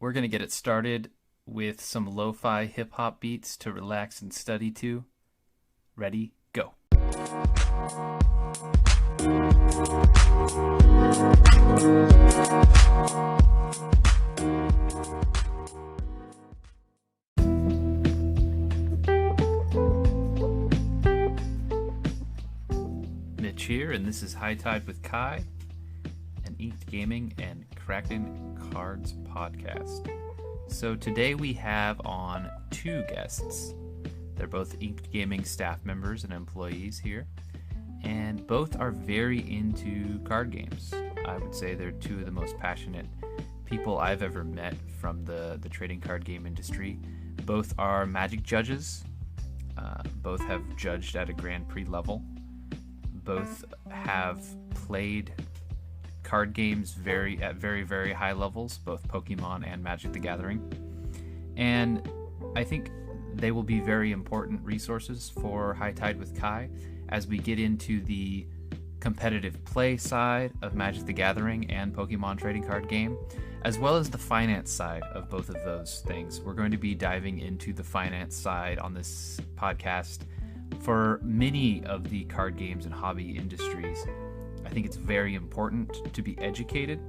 We're going to get it started with some lo-fi hip-hop beats to relax and study to. Ready, go. Mitch here, and this is High Tide with Kai, an Inked Gaming and Kraken Cards podcast. So today we have on two guests. They're both Inked Gaming staff members and employees here, and both are very into card games. I would say they're two of the most passionate people I've ever met from the trading card game industry. Both are Magic judges. Both have judged at a Grand Prix level. Both have played card games at very, very high levels, both Pokemon and Magic the Gathering. And I think they will be very important resources for High Tide with Kai as we get into the competitive play side of Magic the Gathering and Pokemon trading card game, as well as the finance side of both of those things. We're going to be diving into the finance side on this podcast. For many of the card games and hobby industries, I think it's very important to be educated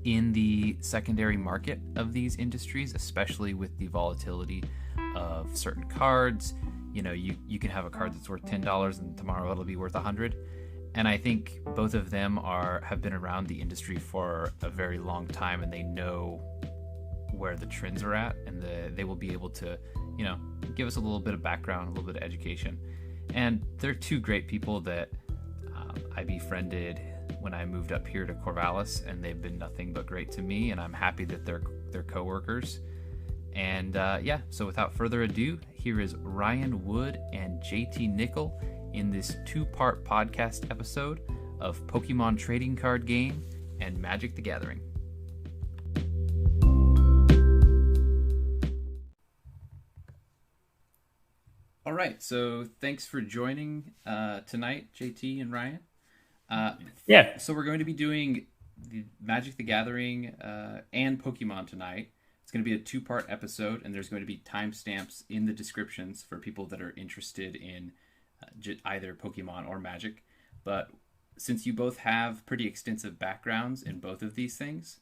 in the secondary market of these industries, especially with the volatility of certain cards. You know, you can have a card that's worth $10 and tomorrow it'll be worth $100. And I think both of them have been around the industry for a very long time, and they know where the trends are at, and they will be able to, give us a little bit of background, a little bit of education. And they're two great people that I befriended when I moved up here to Corvallis, and they've been nothing but great to me, and I'm happy that they're coworkers. And so without further ado, here is Ryan Wood and JT Nickel in this two-part podcast episode of Pokemon Trading Card Game and Magic the Gathering. All right, so thanks for joining tonight, JT and Ryan. So we're going to be doing the Magic the Gathering and Pokemon tonight. It's going to be a two-part episode, and there's going to be timestamps in the descriptions for people that are interested in either Pokemon or Magic. But since you both have pretty extensive backgrounds in both of these things,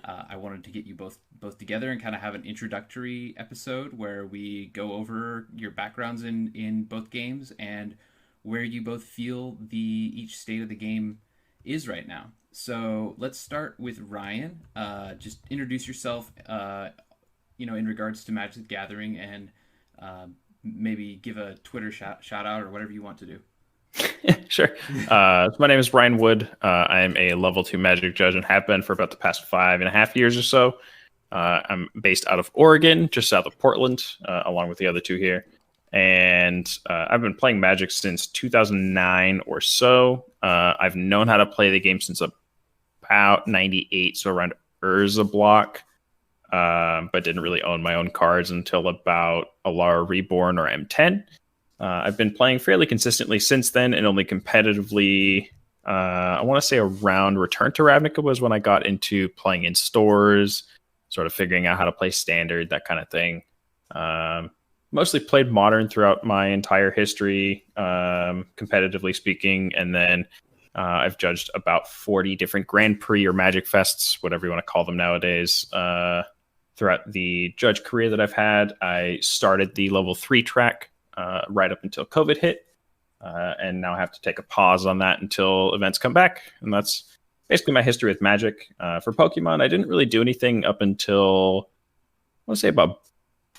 I wanted to get you both together and kind of have an introductory episode where we go over your backgrounds in both games and where you both feel each state of the game is right now. So let's start with Ryan. Just introduce yourself, in regards to Magic the Gathering, and maybe give a Twitter shout out or whatever you want to do. Sure. So my name is Ryan Wood. I'm a level 2 Magic judge and have been for about the past 5.5 years or so. I'm based out of Oregon, just south of Portland, along with the other two here. And I've been playing Magic since 2009 or so. I've known how to play the game since about 98, so around Urza block, but didn't really own my own cards until about Lair Reborn or M10. I've been playing fairly consistently since then, and only competitively, I want to say around Return to Ravnica was when I got into playing in stores, sort of figuring out how to play Standard, that kind of thing. Mostly played Modern throughout my entire history, competitively speaking, and then I've judged about 40 different Grand Prix or Magic Fests, whatever you want to call them nowadays. Throughout the judge career that I've had, I started the level 3 track right up until COVID hit, and now I have to take a pause on that until events come back, and that's basically my history with Magic. For Pokemon, I didn't really do anything up until, I want to say about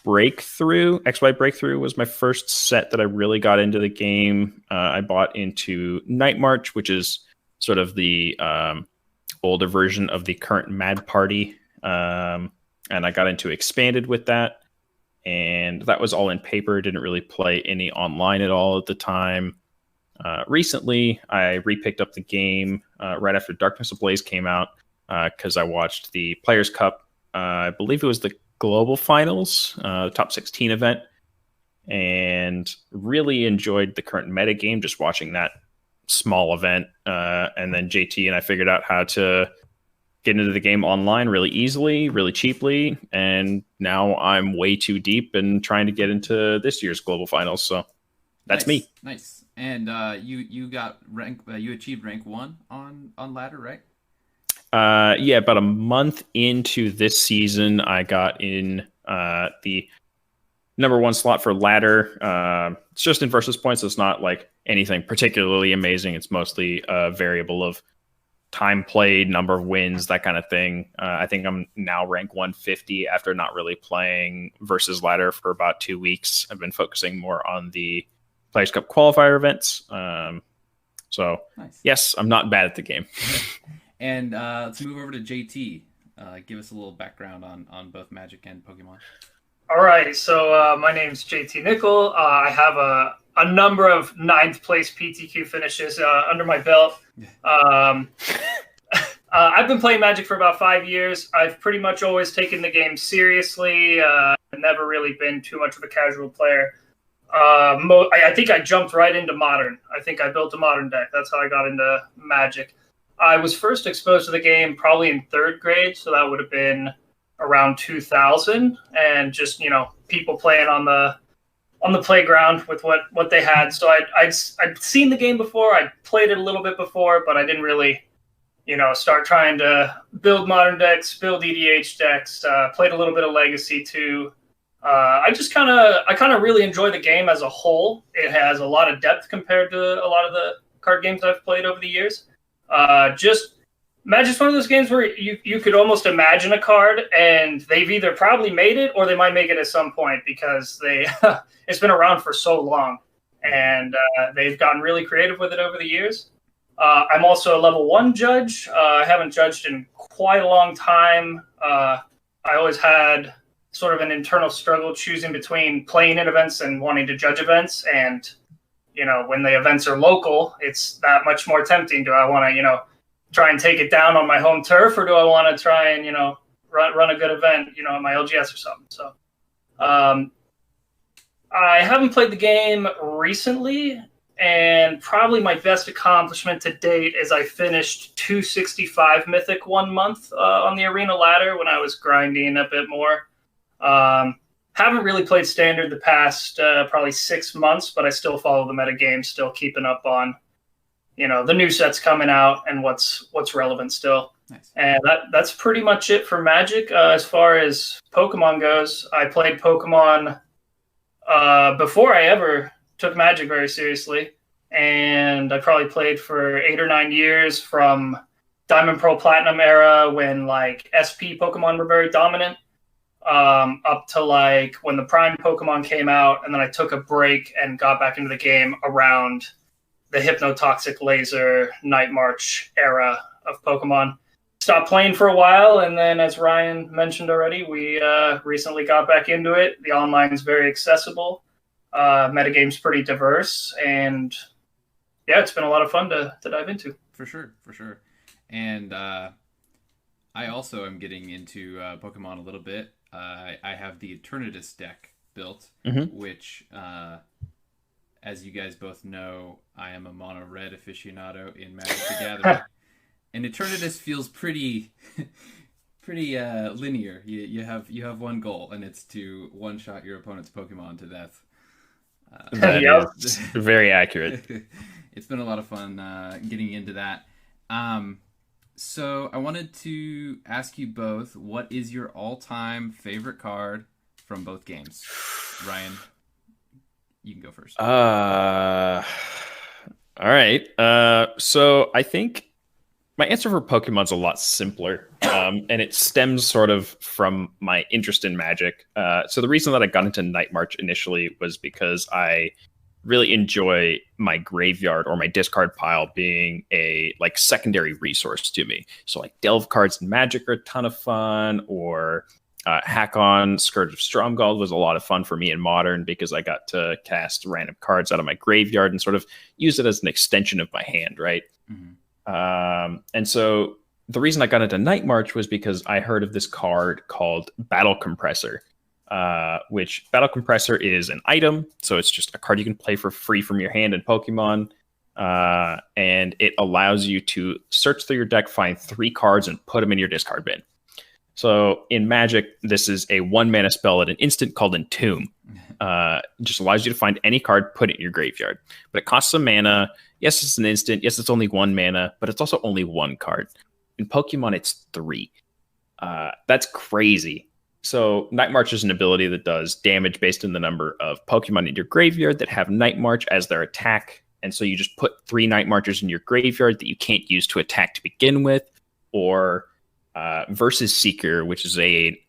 Breakthrough. XY Breakthrough was my first set that I really got into the game. I bought into Night March, which is sort of the older version of the current Mad Party, and I got into Expanded with that. And that was all in paper, didn't really play any online at all at the time. Recently, I repicked up the game right after Darkness Ablaze came out because I watched the Players' Cup. I believe it was the Global Finals, top 16 event, and really enjoyed the current meta game, just watching that small event. And then JT and I figured out how to get into the game online really easily, really cheaply, and now I'm way too deep and trying to get into this year's global finals. So that's me. Nice. And you got rank. You achieved rank 1 on ladder, right? Yeah, about a month into this season, I got in the number 1 slot for ladder. It's just in versus points. So it's not like anything particularly amazing. It's mostly a variable of time played, number of wins, that kind of thing. I think I'm now rank 150 after not really playing versus ladder for about 2 weeks. I've been focusing more on the Players Cup qualifier events. So nice. Yes, I'm not bad at the game. And let's move over to JT. Give us a little background on both Magic and Pokemon. All right, so my name's JT Nickel. I have a number of 9th place PTQ finishes under my belt. I've been playing Magic for about 5 years. I've pretty much always taken the game seriously. Never really been too much of a casual player. I think I jumped right into Modern. I think I built a Modern deck. That's how I got into Magic. I was first exposed to the game probably in 3rd grade, so that would have been around 2000, and just, people playing on the playground with what they had. So I'd seen the game before. I'd played it a little bit before, but I didn't really, start trying to build Modern decks, build EDH decks. Played a little bit of Legacy too. I kind of really enjoy the game as a whole. It has a lot of depth compared to a lot of the card games I've played over the years. Magic's one of those games where you could almost imagine a card, and they've either probably made it or they might make it at some point, because it's been around for so long, and they've gotten really creative with it over the years. I'm also a level 1 judge. I haven't judged in quite a long time. I always had sort of an internal struggle choosing between playing in events and wanting to judge events, and when the events are local, it's that much more tempting. Do I want to, try and take it down on my home turf, or do I want to try and, run a good event, at my LGS or something? So I haven't played the game recently, and probably my best accomplishment to date is I finished 265 Mythic 1 month on the Arena ladder when I was grinding a bit more. Haven't really played Standard the past probably 6 months, but I still follow the metagame, still keeping up on, the new sets coming out and what's relevant still. Nice. And that's pretty much it for Magic. As far as Pokemon goes, I played Pokemon before I ever took Magic very seriously, and I probably played for 8 or 9 years, from Diamond, Pearl, Platinum era, when like SP Pokemon were very dominant, up to like when the Prime Pokemon came out, and then I took a break and got back into the game around the Hypnotoxic Laser Night March era of Pokemon. Stopped playing for a while, and then, as Ryan mentioned already, we recently got back into it. The online is very accessible. Metagame's pretty diverse, and yeah, it's been a lot of fun to dive into. For sure. And I also am getting into Pokemon a little bit. I have the Eternatus deck built, which, as you guys both know, I am a mono red aficionado in Magic the Gathering. And Eternatus feels pretty linear. You have one goal, and it's to one-shot your opponent's Pokemon to death. That is very accurate. It's been a lot of fun getting into that. So I wanted to ask you both, what is your all-time favorite card from both games? Ryan, you can go first. All right. So I think my answer for Pokemon's a lot simpler, and it stems sort of from my interest in Magic. So the reason that I got into Night March initially was because I really enjoy my graveyard or my discard pile being a like secondary resource to me. So like Delve cards in Magic are a ton of fun, or Hack on Scourge of Stromgald was a lot of fun for me in Modern, because I got to cast random cards out of my graveyard and sort of use it as an extension of my hand, right? And so the reason I got into Night March was because I heard of this card called Battle Compressor, which Battle Compressor is an item. So it's just a card you can play for free from your hand in Pokemon. and it allows you to search through your deck, find 3 cards, and put them in your discard bin. So in Magic, this is a 1-mana spell at an instant called Entomb. Just allows you to find any card, put it in your graveyard. But it costs some mana. Yes, it's an instant. Yes, it's only 1 mana, but it's also only 1 card. In Pokemon, it's 3. That's crazy. So Night March is an ability that does damage based on the number of Pokemon in your graveyard that have Night March as their attack. And so you just put 3 Night Marchers in your graveyard that you can't use to attack to begin with, or Versus Seeker, which is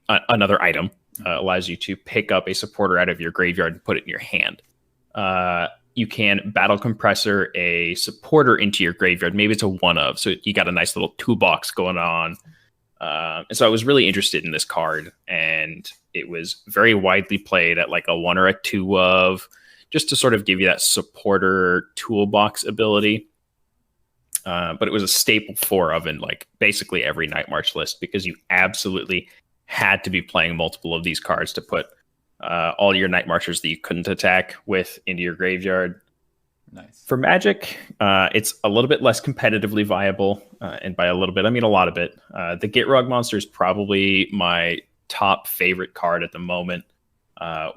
another item, allows you to pick up a supporter out of your graveyard and put it in your hand. You can Battle Compressor a supporter into your graveyard. Maybe it's a 1-of, so you got a nice little toolbox going on. And so I was really interested in this card, and it was very widely played at like a 1 or a 2-of, just to sort of give you that supporter toolbox ability. But it was a staple 4-of in like basically every Night March list, because you absolutely had to be playing multiple of these cards to put all your Night Marchers that you couldn't attack with into your graveyard. Nice. For Magic, it's a little bit less competitively viable, and by a little bit, I mean a lot of it. The Gitrog monster is probably my top favorite card at the moment,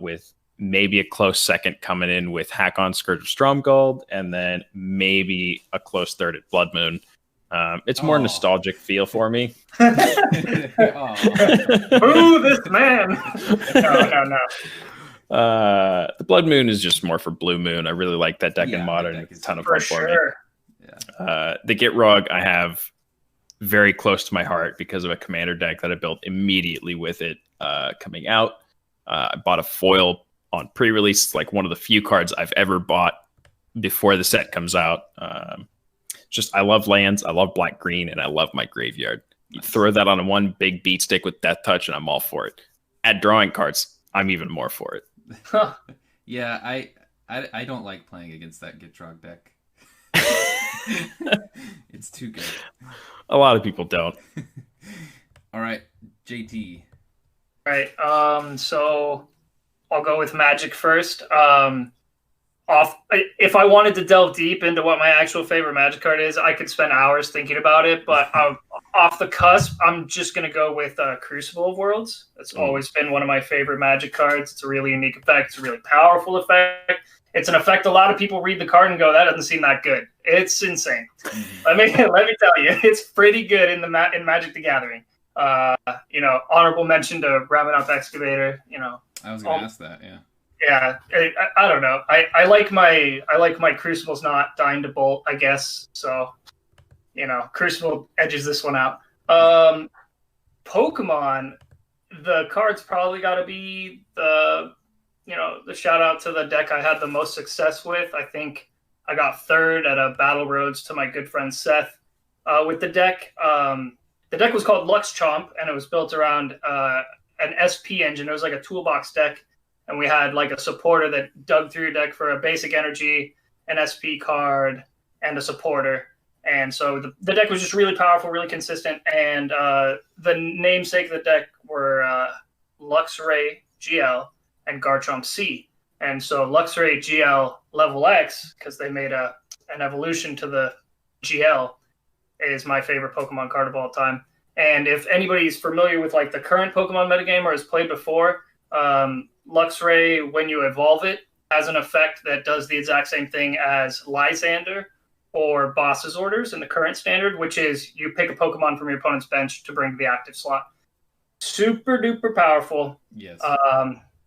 with maybe a close second coming in with Hakon Scourge of Stromgold, and then maybe a close third at Blood Moon. It's more nostalgic feel for me. Ooh, this man! No. The Blood Moon is just more for Blue Moon. I really like that deck in Modern. It's a ton of fun for me. Yeah. The Gitrog I have very close to my heart because of a commander deck that I built immediately with it coming out. I bought a foil on pre-release, like one of the few cards I've ever bought before the set comes out. I love lands, I love black-green, and I love my graveyard. You throw that on one big beat stick with Death Touch, and I'm all for it. Add drawing cards, I'm even more for it. Yeah, I don't like playing against that Gitrog deck. It's too good. A lot of people don't. All right, JT. All right, so I'll go with Magic first. If I wanted to delve deep into what my actual favorite Magic card is, I could spend hours thinking about it. But off the cusp, I'm just going to go with Crucible of Worlds. It's always been one of my favorite Magic cards. It's a really unique effect. It's a really powerful effect. It's an effect a lot of people read the card and go, that doesn't seem that good. It's insane. Let me tell you, it's pretty good in Magic the Gathering. Honorable mention to Ravenous Excavator. I was going to ask that. Yeah. Yeah, I don't know. I like my Crucible's not dying to bolt, I guess. So, Crucible edges this one out. Pokemon, the card's probably got to be the shout out to the deck I had the most success with. I think I got third at a Battle Roads to my good friend Seth with the deck. The deck was called Lux Chomp, and it was built around an SP engine. It was like a toolbox deck. And we had like a supporter that dug through your deck for a basic energy, an SP card, and a supporter. And so the deck was just really powerful, really consistent. And the namesake of the deck were Luxray GL and Garchomp C. And so Luxray GL level X, because they made an evolution to the GL, is my favorite Pokemon card of all time. And if anybody's familiar with like the current Pokemon metagame or has played before, Luxray, when you evolve it, has an effect that does the exact same thing as Lysander or Boss's Orders in the current standard, which is you pick a Pokemon from your opponent's bench to bring to the active slot. Super duper powerful. Yes.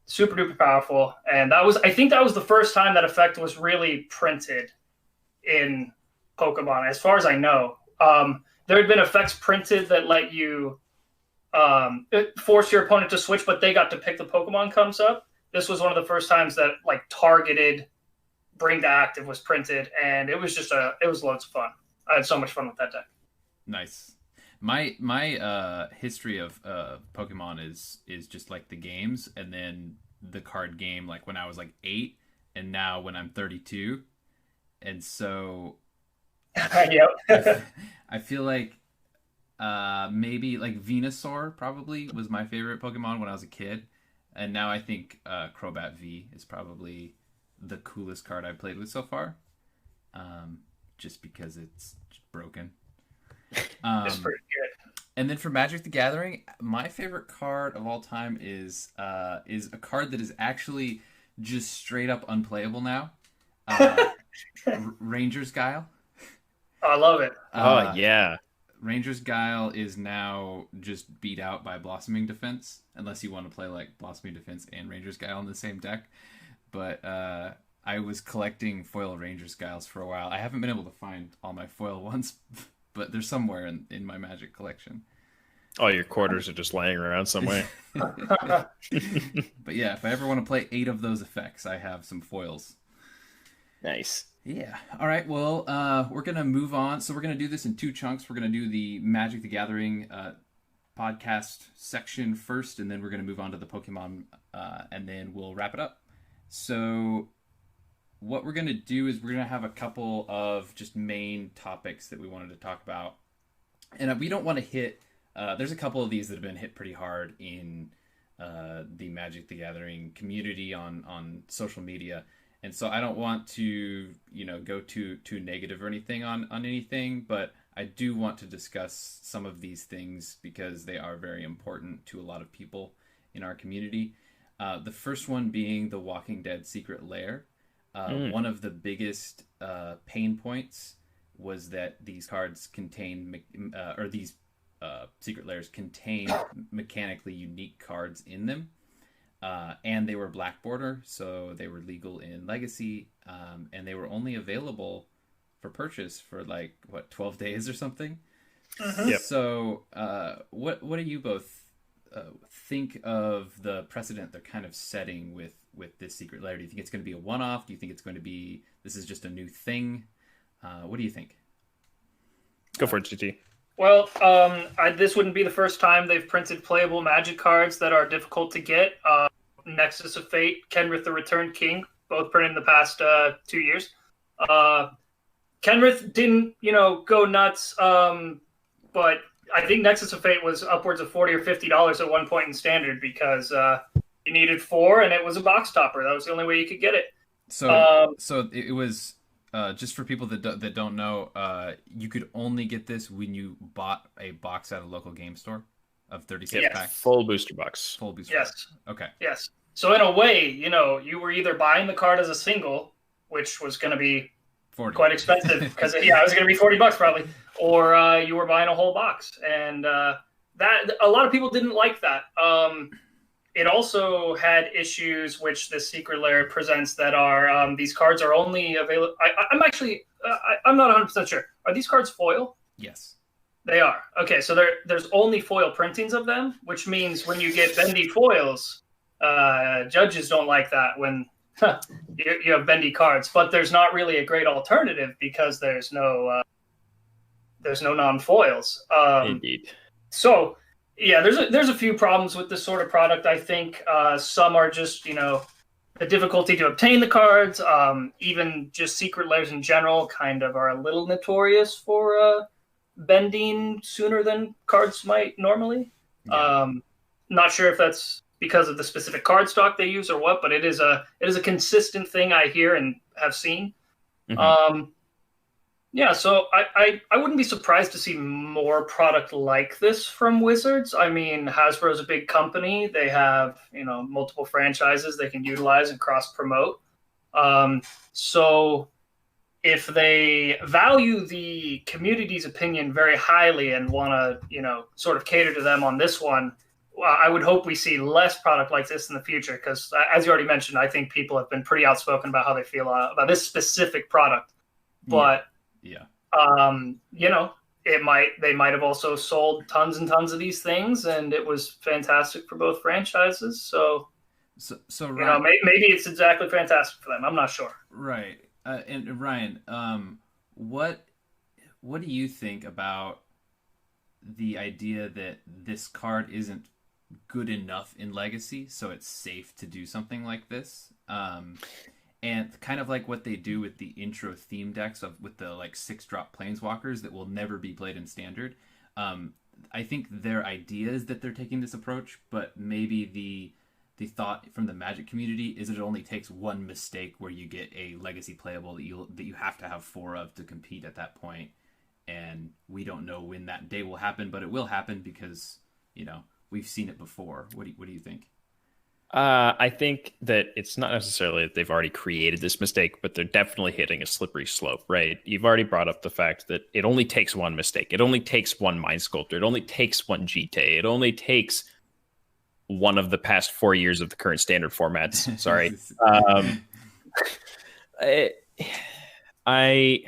Super duper powerful. And I think that was the first time that effect was really printed in Pokemon, as far as I know. There had been effects printed that let you force your opponent to switch, but they got to pick the Pokemon comes up. This was one of the first times that like targeted bring to active was printed, and it was just it was loads of fun. I had so much fun with that deck. Nice. My history of Pokemon is just like the games, and then the card game like when I was like 8, and now when I'm 32, and so Yep. I feel like maybe like Venusaur probably was my favorite Pokemon when I was a kid, and now I think Crobat V is probably the coolest card I've played with so far. just because it's broken. It's pretty good. And then for Magic the Gathering, my favorite card of all time is a card that is actually just straight up unplayable now. Ranger's Guile. I love it. Yeah. Ranger's Guile is now just beat out by Blossoming Defense, unless you want to play like Blossoming Defense and Ranger's Guile in the same deck. But I was collecting foil Ranger's Guiles for a while. I haven't been able to find all my foil ones, but they're somewhere in my Magic collection. All your quarters are just laying around somewhere. But yeah, if I ever want to play 8 of those effects, I have some foils. Nice. Yeah. All right. Well, we're going to move on. So we're going to do this in 2 chunks. We're going to do the Magic the Gathering podcast section first, and then we're going to move on to the Pokemon, and then we'll wrap it up. So what we're going to do is we're going to have a couple of just main topics that we wanted to talk about. And we don't want to hit... there's a couple of these that have been hit pretty hard in the Magic the Gathering community on social media. And so I don't want to, go too negative or anything on anything, but I do want to discuss some of these things because they are very important to a lot of people in our community. The first one being the Walking Dead Secret Lair. One of the biggest pain points was that these cards contain, or these Secret Lairs contain mechanically unique cards in them. And they were black border, so they were legal in Legacy, and they were only available for purchase for 12 days or something. Mm-hmm. Yep. So what do you both think of the precedent they're kind of setting with this Secret Lair? Do you think it's going to be a one-off? Do you think it's going to be, this is just a new thing? What do you think? Go for it, GT. Well, this wouldn't be the first time they've printed playable Magic cards that are difficult to get. Nexus of Fate, Kenrith the Returned King, both printed in the past 2 years. Kenrith didn't, go nuts, but I think Nexus of Fate was upwards of $40 or $50 at one point in Standard because you needed 4 and it was a box topper. That was the only way you could get it. So it was... just for people that don't know, you could only get this when you bought a box at a local game store of 36 packs. Full booster box. Full booster Yes. box. Okay. Yes. So in a way, you were either buying the card as a single, which was going to be 40. quite expensive because it was going to be $40 probably, or you were buying a whole box, and that a lot of people didn't like that. It also had issues which this Secret Lair presents that are these cards are only available. I'm not 100% sure. Are these cards foil? Yes. They are. Okay, so there's only foil printings of them, which means when you get bendy foils, judges don't like that when you have bendy cards. But there's not really a great alternative because there's no non-foils. Indeed. So. Yeah, there's a few problems with this sort of product. I think some are just, the difficulty to obtain the cards. Even just Secret Lairs in general kind of are a little notorious for bending sooner than cards might normally. Yeah. Not sure if that's because of the specific card stock they use or what, but it is a consistent thing I hear and have seen. Mm-hmm. Yeah, so I wouldn't be surprised to see more product like this from Wizards. I mean, Hasbro's a big company. They have, multiple franchises they can utilize and cross-promote. So if they value the community's opinion very highly and want to, sort of cater to them on this one, I would hope we see less product like this in the future because, as you already mentioned, I think people have been pretty outspoken about how they feel about this specific product. But... Yeah. They might have also sold tons and tons of these things, and it was fantastic for both franchises. So Ryan, maybe it's exactly fantastic for them. I'm not sure. Right. And Ryan, what do you think about the idea that this card isn't good enough in Legacy, so it's safe to do something like this? And kind of like what they do with the intro theme decks with the 6-drop planeswalkers that will never be played in Standard. I think their idea is that they're taking this approach, but maybe the the thought from the Magic community is that it only takes one mistake where you get a legacy playable that you have to have 4 of to compete at that point, and we don't know when that day will happen, but it will happen because we've seen it before. What do you think? I think that it's not necessarily that they've already created this mistake, but they're definitely hitting a slippery slope, right? You've already brought up the fact that it only takes one mistake. It only takes one Mind Sculptor. It only takes one GT. It only takes one of the past 4 years of the current standard formats. Sorry. I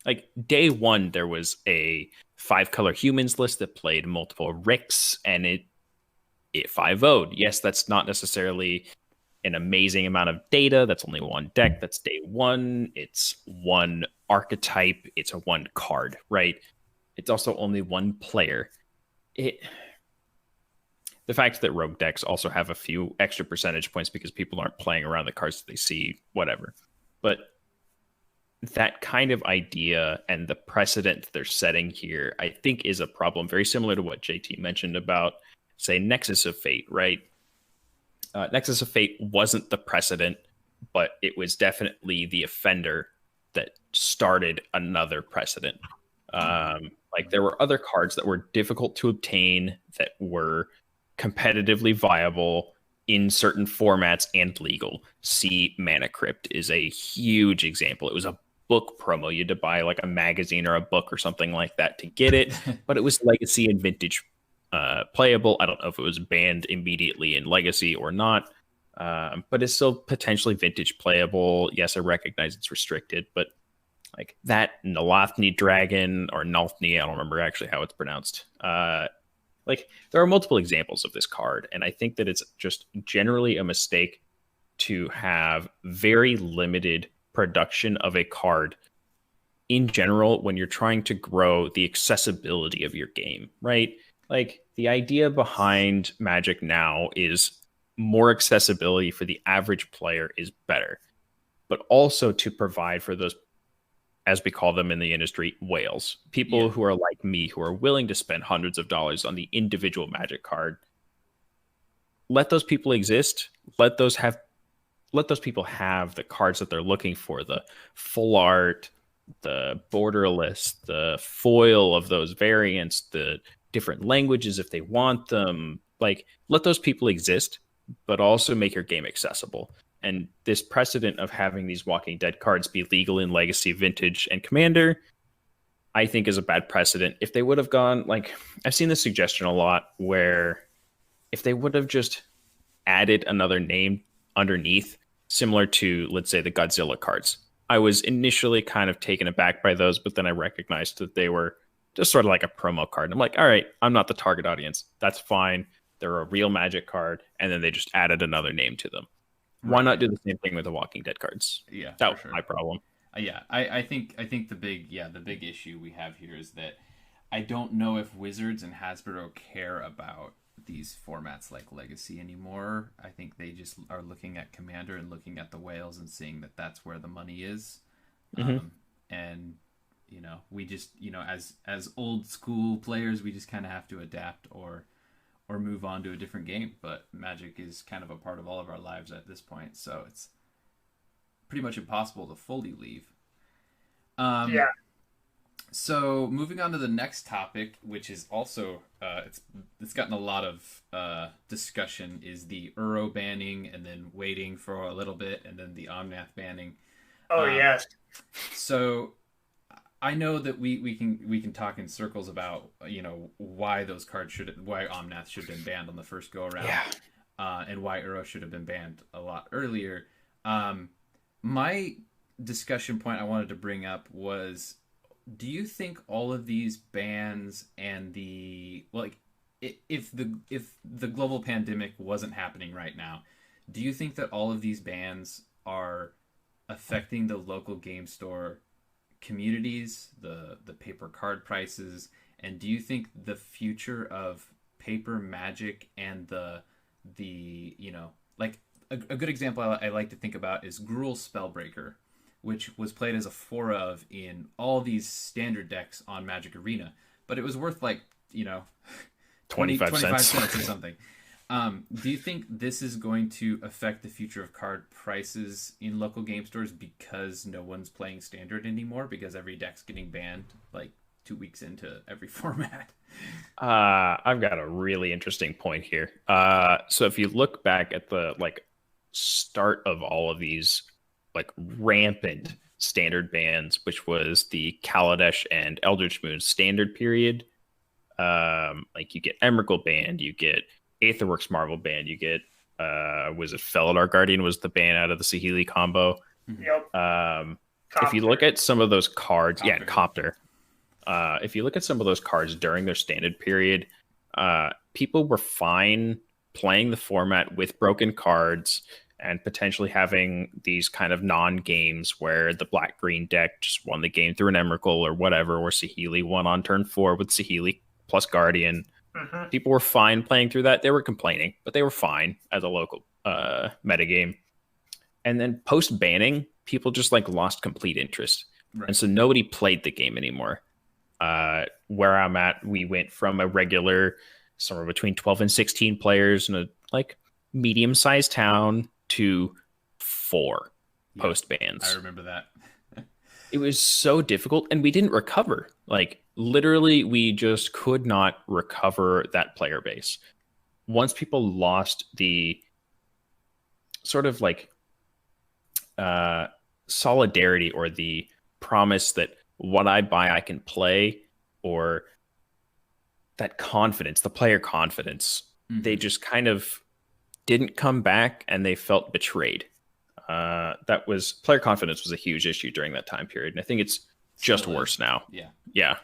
like day one, there was a 5-color humans list that played multiple Ricks, and it 5-0'd. Yes, that's not necessarily an amazing amount of data. That's only one deck. That's day one. It's one archetype. It's a one card, right? It's also only one player. The fact that rogue decks also have a few extra percentage points because people aren't playing around the cards that they see, whatever. But that kind of idea and the precedent they're setting here, I think, is a problem. Very similar to what JT mentioned about, say, Nexus of Fate, right? Nexus of Fate wasn't the precedent, but it was definitely the offender that started another precedent. Like there were other cards that were difficult to obtain that were competitively viable in certain formats and legal. See, Mana Crypt is a huge example. It was a book promo. You had to buy like a magazine or a book or something like that to get it, but it was legacy and vintage playable. I don't know if it was banned immediately in Legacy or not, but it's still potentially vintage playable. Yes, I recognize it's restricted, but like that Nalathni Dragon or Nalthni, I don't remember actually how it's pronounced. Like there are multiple examples of this card, and I think that it's just generally a mistake to have very limited production of a card in general when you're trying to grow the accessibility of your game, right? Like the idea behind Magic now is more accessibility for the average player is better, but also to provide for those, as we call them in the industry, whales, people who are like me, who are willing to spend hundreds of dollars on the individual Magic card. Let those people exist. Let those people have the cards that they're looking for, the full art, the borderless, the foil of those variants, the different languages if they want them. Like, let those people exist, but also make your game accessible. And this precedent of having these Walking Dead cards be legal in Legacy, Vintage, and Commander, I think is a bad precedent. If they would have gone, like, I've seen this suggestion a lot, where if they would have just added another name underneath, similar to, let's say, the Godzilla cards. I was initially kind of taken aback by those, but then I recognized that they were just sort of like a promo card. And I'm like, all right, I'm not the target audience. That's fine. They're a real Magic card. And then they just added another name to them. Right. Why not do the same thing with the Walking Dead cards? Yeah, that was my problem. I think the big issue we have here is that I don't know if Wizards and Hasbro care about these formats like Legacy anymore. I think they just are looking at Commander and looking at the whales and seeing that that's where the money is. Mm-hmm. And we just as old school players, we just kind of have to adapt or move on to a different game. But Magic is kind of a part of all of our lives at this point, so it's pretty much impossible to fully leave. So moving on to the next topic, which is also it's gotten a lot of discussion, is the Uro banning, and then waiting for a little bit, and then the Omnath banning. Oh yes. So I know that we can talk in circles about why Omnath should have been banned on the first go around, and why Uro should have been banned a lot earlier. My discussion point I wanted to bring up was, do you think all of these bans and if the global pandemic wasn't happening right now, do you think that all of these bans are affecting the local game store communities, the paper card prices, and do you think the future of paper Magic and the a good example I like to think about is Gruul Spellbreaker, which was played as a 4 of in all these standard decks on Magic Arena, but it was worth 25 cents or something. Do you think this is going to affect the future of card prices in local game stores because no one's playing standard anymore because every deck's getting banned like 2 weeks into every format? I've got a really interesting point here. So if you look back at the start of all of these rampant standard bans, which was the Kaladesh and Eldritch Moon standard period, you get Emrakul banned, you get Aetherworks Marvel banned, you get was it Felidar Guardian was the ban out of the Saheeli combo. Yep. If you look at some of those cards, Copter. Copter. If you look at some of those cards during their standard period, people were fine playing the format with broken cards and potentially having these kind of non-games where the black-green deck just won the game through an Emrakul or whatever, or Saheeli won on turn 4 with Saheeli plus Guardian. Mm-hmm. People were fine playing through that. They were complaining, but they were fine as a local metagame. And then post-banning, people just lost complete interest. Right. And so nobody played the game anymore. Where I'm at, we went from a regular somewhere between 12 and 16 players in a medium-sized town to 4 post bans. I remember that. It was so difficult, and we didn't recover. Literally, we just could not recover that player base. Once people lost the sort of solidarity or the promise that what I buy, I can play, or that confidence, the player confidence, they just kind of didn't come back and they felt betrayed. Player confidence was a huge issue during that time period. And I think it's just worse now. Yeah.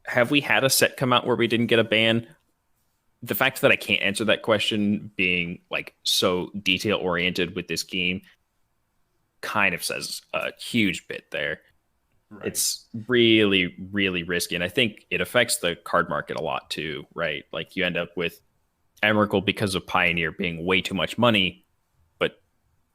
Have we had a set come out where we didn't get a ban? The fact that I can't answer that question being so detail oriented with this game kind of says a huge bit there. Right. It's really, really risky. And I think it affects the card market a lot too, right? You end up with Emrakul because of Pioneer being way too much money, but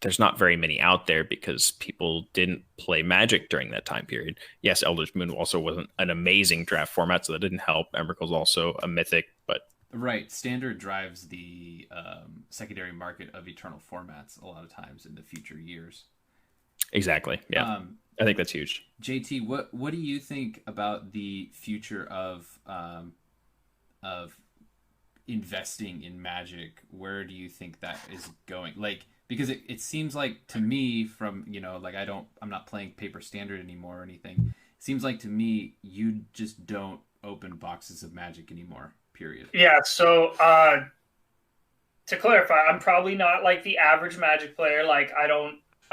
there's not very many out there because people didn't play Magic during that time period. Yes, Eldritch Moon also wasn't an amazing draft format, so that didn't help. Emrakul's also a mythic, but... Right. Standard drives the secondary market of Eternal formats a lot of times in the future years. Exactly. Yeah. I think that's huge. JT, what do you think about the future of investing in Magic? Where do you think that is going? Because it seems like to me from, I'm not playing paper standard anymore or anything. It seems like to me you just don't open boxes of Magic anymore, period. Yeah, so to clarify, I'm probably not the average Magic player.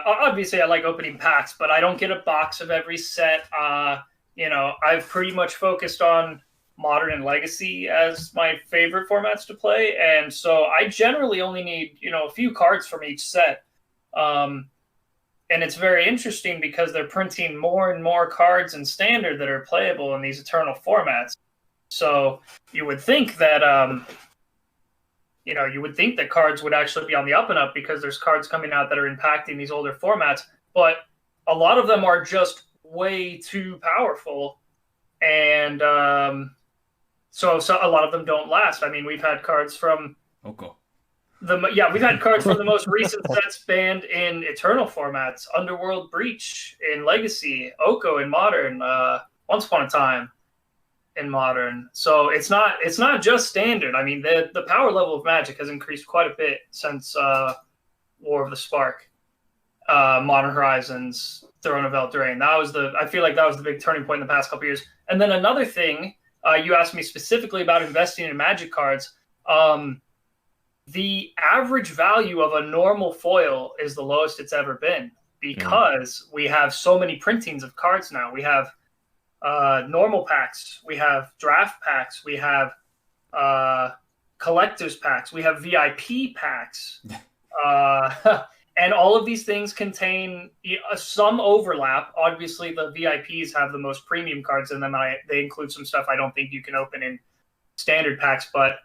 Obviously I like opening packs, but I don't get a box of every set. I've pretty much focused on Modern and Legacy as my favorite formats to play, and so I generally only need a few cards from each set. And it's very interesting because they're printing more and more cards in Standard that are playable in these Eternal formats. So you would think that cards would actually be on the up and up because there's cards coming out that are impacting these older formats, but a lot of them are just way too powerful, and so a lot of them don't last. I mean, we've had cards from Oko. We've had cards from the most recent sets banned in Eternal formats: Underworld Breach in Legacy, Oko in Modern, Once Upon a Time in Modern. So it's not just Standard. I mean, the power level of Magic has increased quite a bit since War of the Spark, Modern Horizons, Throne of Eldraine. I feel like that was the big turning point in the past couple years. And then another thing, you asked me specifically about investing in Magic cards. The average value of a normal foil is the lowest it's ever been because we have so many printings of cards now. We have normal packs, we have draft packs, we have collectors packs, we have VIP packs, and all of these things contain some overlap. Obviously, the VIPs have the most premium cards in them. They include some stuff I don't think you can open in Standard packs, but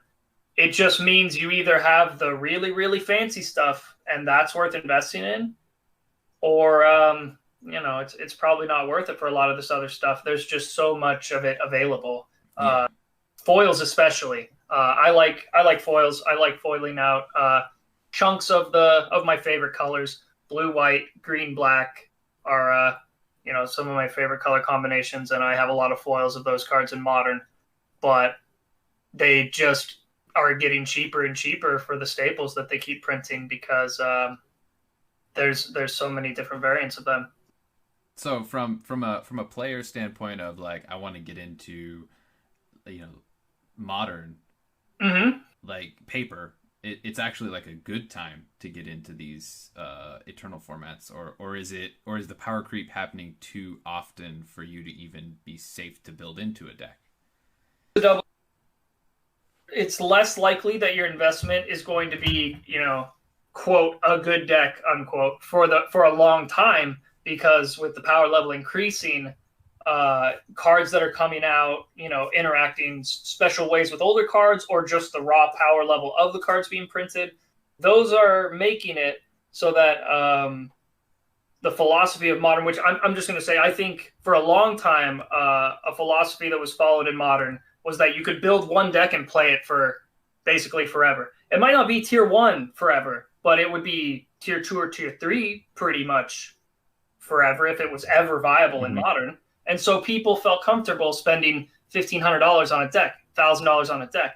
it just means you either have the really, really fancy stuff, and that's worth investing in, or it's probably not worth it for a lot of this other stuff. There's just so much of it available. Foils especially. I like foils. I like foiling out chunks of my favorite colors. Blue, white, green, black are some of my favorite color combinations, and I have a lot of foils of those cards in Modern. But they just are getting cheaper and cheaper for the staples that they keep printing because there's so many different variants of them. So from a player standpoint of like I want to get into Modern, Mm-hmm. like paper, it's actually like a good time to get into these eternal formats, or is the power creep happening too often for you to even be safe to build into a deck? It's less likely that your investment is going to be, quote, a good deck, unquote, for a long time, because with the power level increasing, cards that are coming out, interacting special ways with older cards, or just the raw power level of the cards being printed, those are making it so that the philosophy of Modern, which I'm just going to say, I think for a long time, a philosophy that was followed in Modern was that you could build one deck and play it for basically forever. It might not be tier 1 forever, but it would be tier 2 or tier 3 pretty much forever if it was ever viable in Modern. And so people felt comfortable spending $1,500 on a deck, $1,000 on a deck.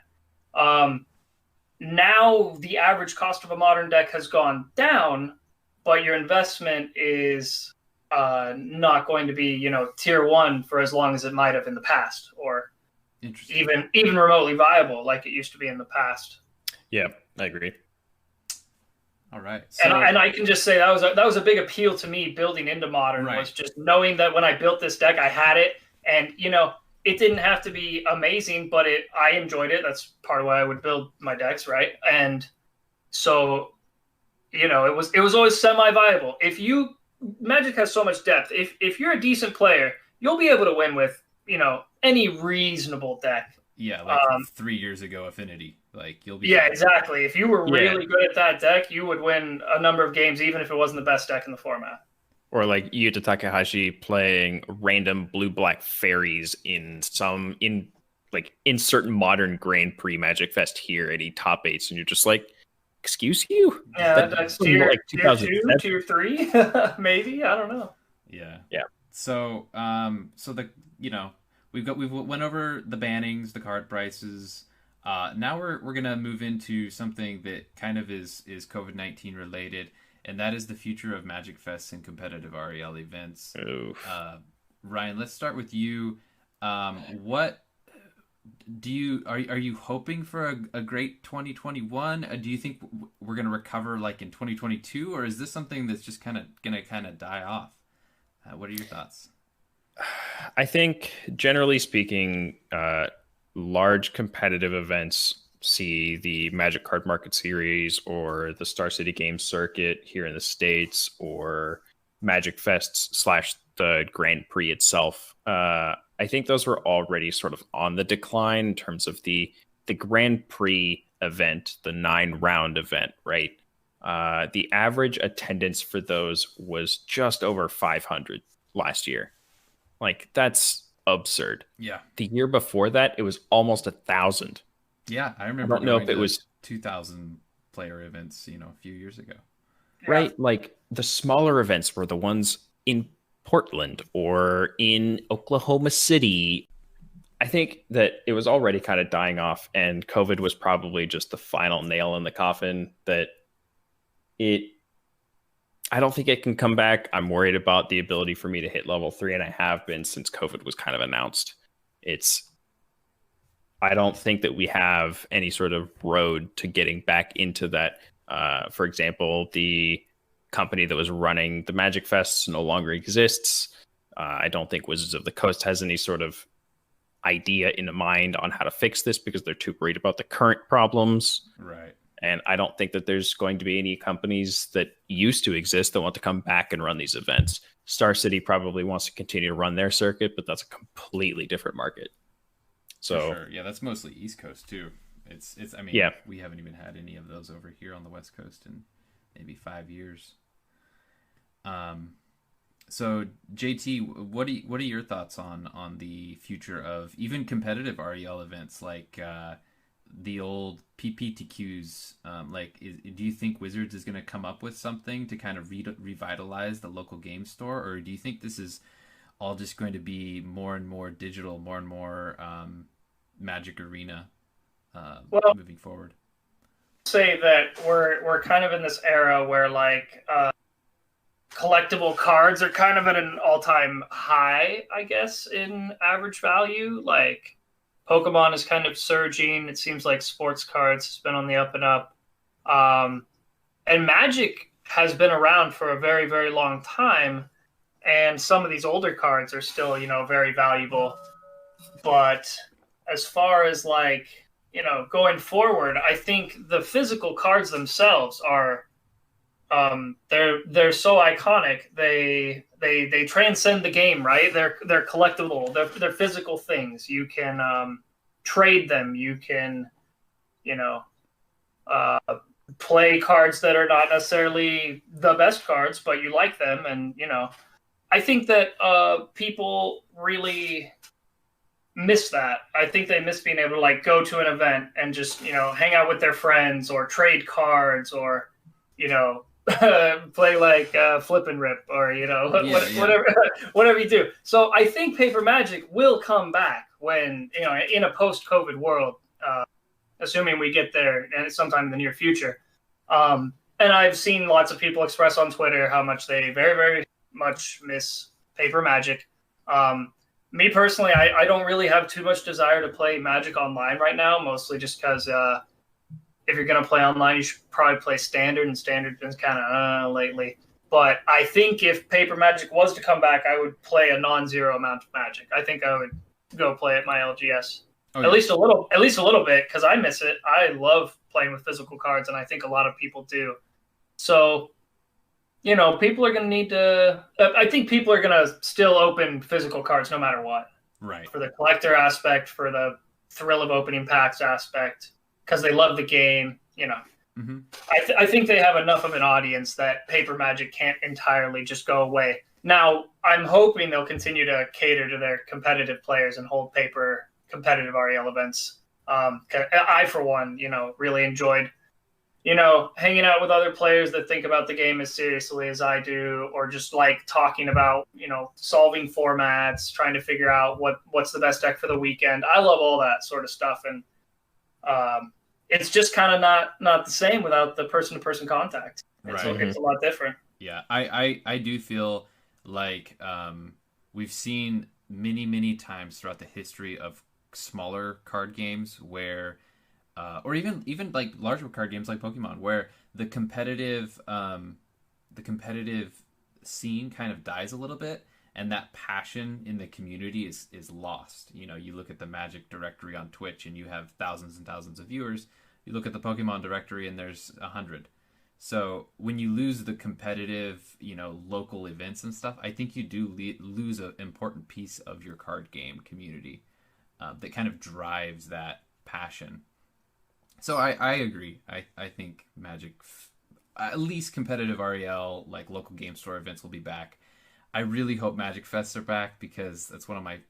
Now the average cost of a Modern deck has gone down, but your investment is not going to be, tier 1 for as long as it might have in the past, or even remotely viable like it used to be in the past. Yeah, I agree. All right. So, and I can just say that was a big appeal to me building into Modern, right, was just knowing that when I built this deck, I had it, and it didn't have to be amazing, but I enjoyed it. That's part of why I would build my decks, right? And so, it was always semi-viable. Magic has so much depth. If you're a decent player, you'll be able to win with any reasonable deck. Yeah, like 3 years ago, Affinity. Like you'll be. Yeah, exactly. If you were really good at that deck, you would win a number of games, even if it wasn't the best deck in the format. Or like Yuta Takahashi playing random blue-black fairies in certain Modern Grand Prix Magic Fest here, and he top 8s, and you're just like, excuse you? Yeah, that's tier 2, tier 3, maybe. I don't know. Yeah. Yeah. So, we've went over the bannings, the card prices. Now we're gonna move into something that kind of is COVID-19 related, and that is the future of Magic Fests and competitive REL events. Ryan, let's start with you. What are you hoping for a great 2021? Do you think we're gonna recover like in 2022, or is this something that's just gonna die off? What are your thoughts? I think, generally speaking, large competitive events, see the Magic Card Market Series or the Star City Games Circuit here in the States, or Magic Fests / the Grand Prix itself. I think those were already sort of on the decline in terms of the Grand Prix event, the 9-round event, right? The average attendance for those was just over 500 last year. Like, that's absurd. Yeah. The year before that, it was almost 1,000. Yeah, I remember. I don't know if it was 2,000 player events, a few years ago. Right? Like, the smaller events were the ones in Portland or in Oklahoma City. I think that it was already kind of dying off, and COVID was probably just the final nail in the coffin that I don't think it can come back. I'm worried about the ability for me to hit level 3, and I have been since COVID was kind of announced. I don't think that we have any sort of road to getting back into that. For example, the company that was running the Magic Fests no longer exists. I don't think Wizards of the Coast has any sort of idea in mind on how to fix this because they're too worried about the current problems. Right. And I don't think that there's going to be any companies that used to exist that want to come back and run these events. Star City probably wants to continue to run their circuit, but that's a completely different market. So, for sure. Yeah, that's mostly East Coast too. We haven't even had any of those over here on the West Coast in maybe 5 years. So JT, what are your thoughts on the future of even competitive REL events like the old PPTQs, do you think Wizards is going to come up with something to kind of revitalize the local game store, or do you think this is all just going to be more and more digital, more and more Magic Arena Well, moving forward? say that we're kind of in this era where like collectible cards are kind of at an all-time high, I guess, in average value. Like Pokemon is kind of surging. It seems like sports cards has been on the up and up. And Magic has been around for a very, very long time. And some of these older cards are still, very valuable. But as far as like, going forward, I think the physical cards themselves are they're so iconic. They transcend the game, right? They're collectible. They're physical things. You can trade them. You can, uh, play cards that are not necessarily the best cards, but you like them, and I think that people really miss that. I think they miss being able to like go to an event and just hang out with their friends or trade cards or play like flip and rip or whatever whatever you do. So I think paper Magic will come back when in a post-COVID world, assuming we get there and sometime in the near future. And I've seen lots of people express on Twitter how much they very, very much miss paper Magic. Me personally, I don't really have too much desire to play Magic online right now, mostly just because if you're going to play online, you should probably play Standard, and Standard has been kind of lately. But I think if paper Magic was to come back, I would play a non-zero amount of Magic. I think I would go play at my LGS. Oh, yeah. At least a little bit, because I miss it. I love playing with physical cards, and I think a lot of people do. So, people are going to need to... I think people are going to still open physical cards no matter what. Right. For the collector aspect, for the thrill of opening packs aspect, because they love the game, Mm-hmm. I think they have enough of an audience that paper Magic can't entirely just go away. Now, I'm hoping they'll continue to cater to their competitive players and hold paper competitive REL events. I, for one, really enjoyed, hanging out with other players that think about the game as seriously as I do, or just like talking about, solving formats, trying to figure out what's the best deck for the weekend. I love all that sort of stuff. And it's just kind of not the same without the person-to-person contact. It's a lot different. Yeah, I do feel like we've seen many times throughout the history of smaller card games where, or even like larger card games like Pokemon, where the competitive scene kind of dies a little bit, and that passion in the community is lost. You look at the Magic directory on Twitch, and you have thousands and thousands of viewers. You look at the Pokemon directory, and there's 100. So when you lose the competitive, local events and stuff, I think you do lose an important piece of your card game community that kind of drives that passion. So I agree. I think Magic, at least competitive REL, like local game store events, will be back. I really hope Magic Fests are back, because that's one of my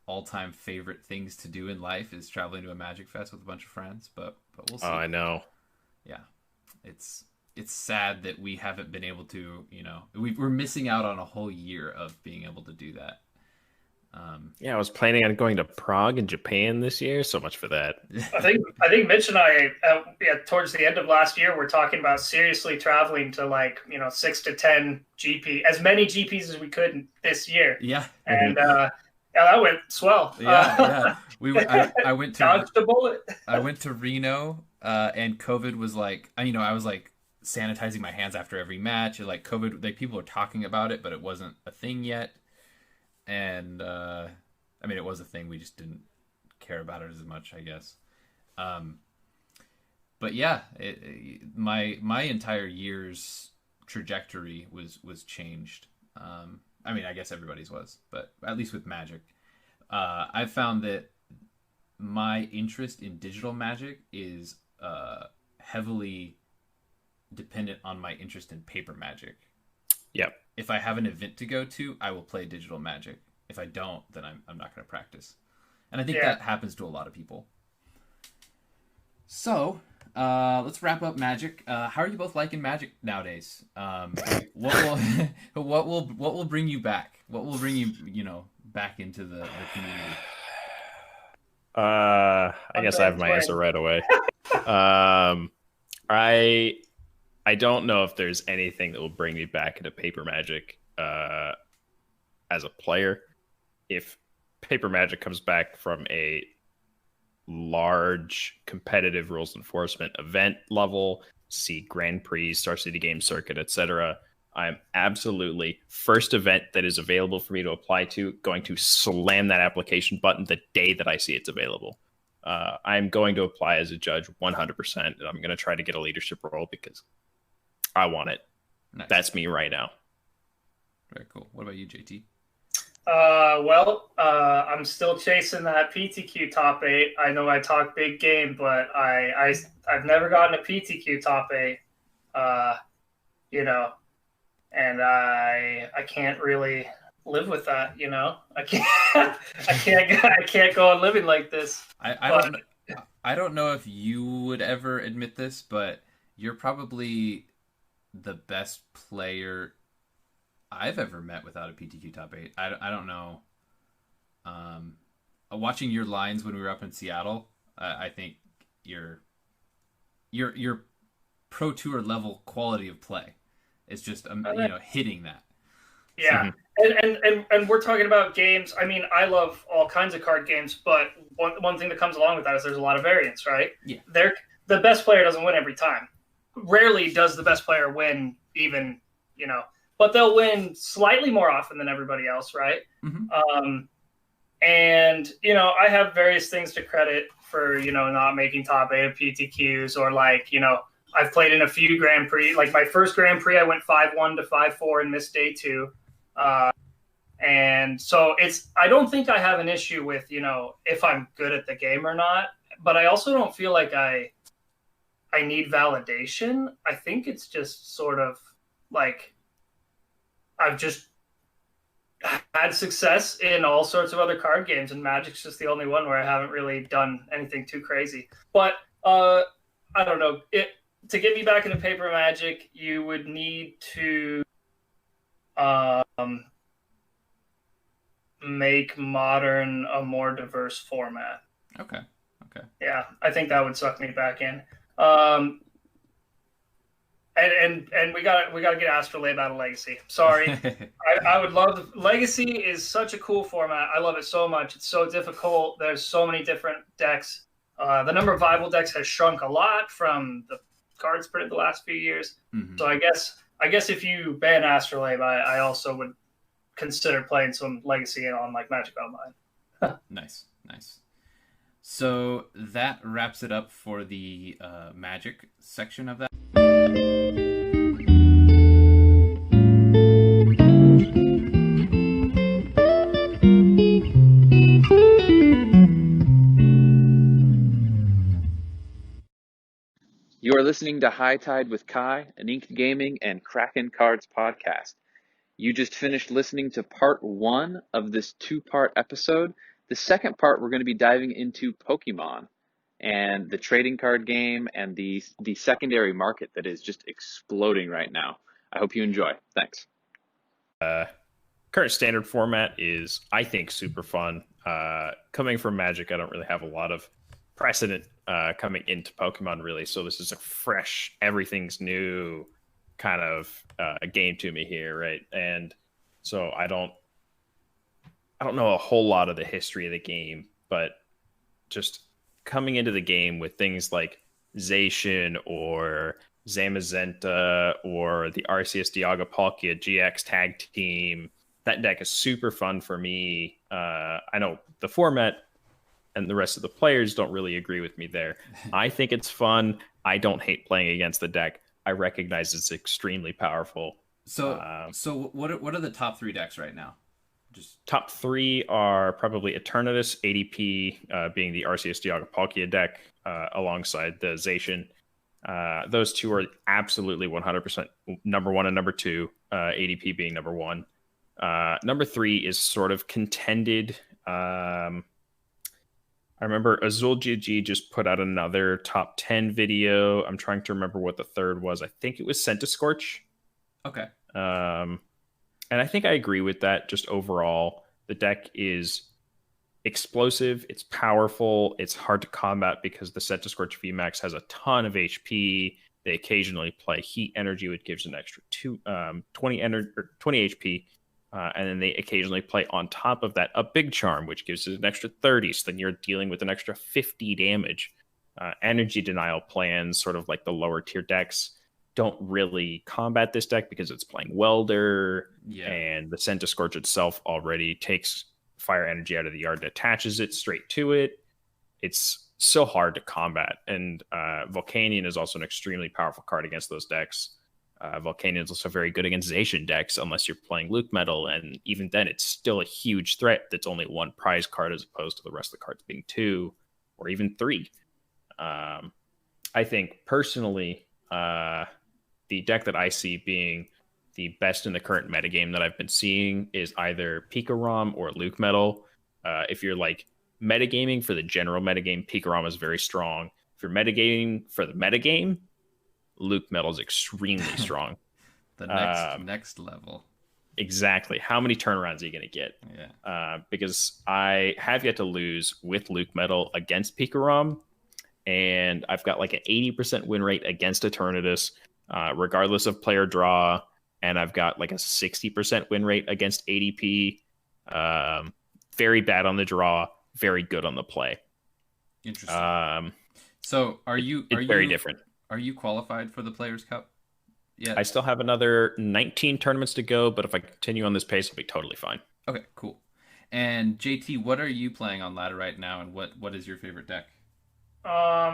all-time favorite things to do in life, is traveling to a Magic Fest with a bunch of friends. But we'll see. Oh, I know. Yeah, it's sad that we haven't been able to. We're missing out on a whole year of being able to do that. I was planning on going to Prague in Japan this year. So much for that. I think Mitch and I, towards the end of last year, we're talking about seriously traveling to 6 to 10 GP, as many GPs as we could this year. Yeah, and that went swell. Yeah. I went to dodged a bullet. I went to Reno, and COVID was like, I was like sanitizing my hands after every match. And like COVID, like people were talking about it, but it wasn't a thing yet. And it was a thing. We just didn't care about it as much, I guess. But yeah, my entire year's trajectory was changed. I guess everybody's was, but at least with Magic, I found that my interest in digital Magic is heavily dependent on my interest in paper Magic. Yep. If I have an event to go to, I will play digital Magic. If I don't, then I'm not going to practice. And I think that happens to a lot of people. So, let's wrap up Magic. How are you both liking Magic nowadays? What will what will bring you back? What will bring you back into the community? I guess I have my answer right away. I I don't know if there's anything that will bring me back into Paper Magic as a player. If Paper Magic comes back from a large competitive rules enforcement event level, see Grand Prix, Star City Game Circuit, etc., I'm absolutely first event that is available for me to apply to, going to slam that application button the day that I see it's available. I'm going to apply as a judge 100%, and I'm going to try to get a leadership role because I want it. Nice. That's me right now. Very cool. What about you, JT? I'm still chasing that PTQ top 8. I know I talk big game, but I've never gotten a PTQ top 8. And I can't really live with that. I can't go on living like this. I don't know if you would ever admit this, but you're probably the best player I've ever met without a PTQ top 8. I don't know. Watching your lines when we were up in Seattle, I think your pro tour level quality of play is just hitting that. Yeah, and we're talking about games. I mean, I love all kinds of card games, but one thing that comes along with that is there's a lot of variance, right? Yeah. The best player doesn't win every time. Rarely does the best player win, even, but they'll win slightly more often than everybody else, right? Mm-hmm. And I have various things to credit for not making top 8 of PTQs, or I've played in a few Grand Prix. Like my first Grand Prix, I went 5-1 to 5-4 and missed day 2. And so I don't think I have an issue with, if I'm good at the game or not, but I also don't feel like I need validation. I think it's just sort of like I've just had success in all sorts of other card games, and Magic's just the only one where I haven't really done anything too crazy. But I don't know. To get me back into Paper Magic, you would need to make Modern a more diverse format. Okay. Yeah, I think that would suck me back in. And we got to get Astrolabe out of Legacy. Sorry. I would love Legacy is such a cool format. I love it so much. It's so difficult. There's so many different decks. The number of viable decks has shrunk a lot from the cards printed the last few years. Mm-hmm. So I guess if you ban Astrolabe, I also would consider playing some Legacy on like Magic Online. Nice. So that wraps it up for the Magic section of that. You are listening to High Tide with Kai, an Inked Gaming and Kraken Cards podcast. You just finished listening to part 1 of this 2-part episode. The second part, we're going to be diving into Pokemon and the trading card game and the secondary market that is just exploding right now. I hope you enjoy. Thanks. Current standard format is, I think, super fun. Coming from Magic, I don't really have a lot of precedent coming into Pokemon, really. So this is a fresh, everything's new kind of a game to me here, right? And so I don't know a whole lot of the history of the game, but just coming into the game with things like Zacian or Zamazenta or the RCS Dialga Palkia GX tag team, that deck is super fun for me. I know the format and the rest of the players don't really agree with me there. I think it's fun. I don't hate playing against the deck. I recognize it's extremely powerful. So what are the top 3 decks right now? Just top 3 are probably Eternatus, ADP being the RCS Dialga Palkia deck alongside the Zacian. Those 2 are absolutely 100% number 1 and number 2, ADP being number 1. Number 3 is sort of contended. I remember Azul GG just put out another top 10 video. I'm trying to remember what the third was. I think it was Scorch. Okay. And I think I agree with that. Just overall, the deck is explosive, it's powerful, it's hard to combat because the Scorch VMAX has a ton of HP. They occasionally play Heat Energy, which gives an extra 20 HP. And then they occasionally play on top of that a Big Charm, which gives it an extra 30. So then you're dealing with an extra 50 damage. Energy Denial plans, sort of like the lower tier decks, don't really combat this deck because it's playing Welder. Yeah. And the Scorch itself already takes fire energy out of the yard and attaches it straight to it. It's so hard to combat. And Volcanion is also an extremely powerful card against those decks. Volcanion is also very good against Zacian decks unless you're playing Luke Metal, and even then it's still a huge threat that's only one prize card as opposed to the rest of the cards being 2 or even 3. I think personally the deck that I see being the best in the current metagame that I've been seeing is either Pika-Rom or Luke Metal. If you're like metagaming for the general metagame, Pika-Rom is very strong. If you're metagaming for the metagame, Luke Metal is extremely strong. The next level. Exactly. How many turnarounds are you going to get? Yeah. Because I have yet to lose with Luke Metal against Pika-Rom, and I've got like an 80% win rate against Eternatus, regardless of player draw, and I've got like a 60% win rate against ADP. Very bad on the draw, very good on the play. Interesting. So are you very different. Are you qualified for the Players' Cup? Yeah. I still have another 19 tournaments to go, but if I continue on this pace, I'll be totally fine. Okay, cool. And JT, what are you playing on ladder right now, and what is your favorite deck?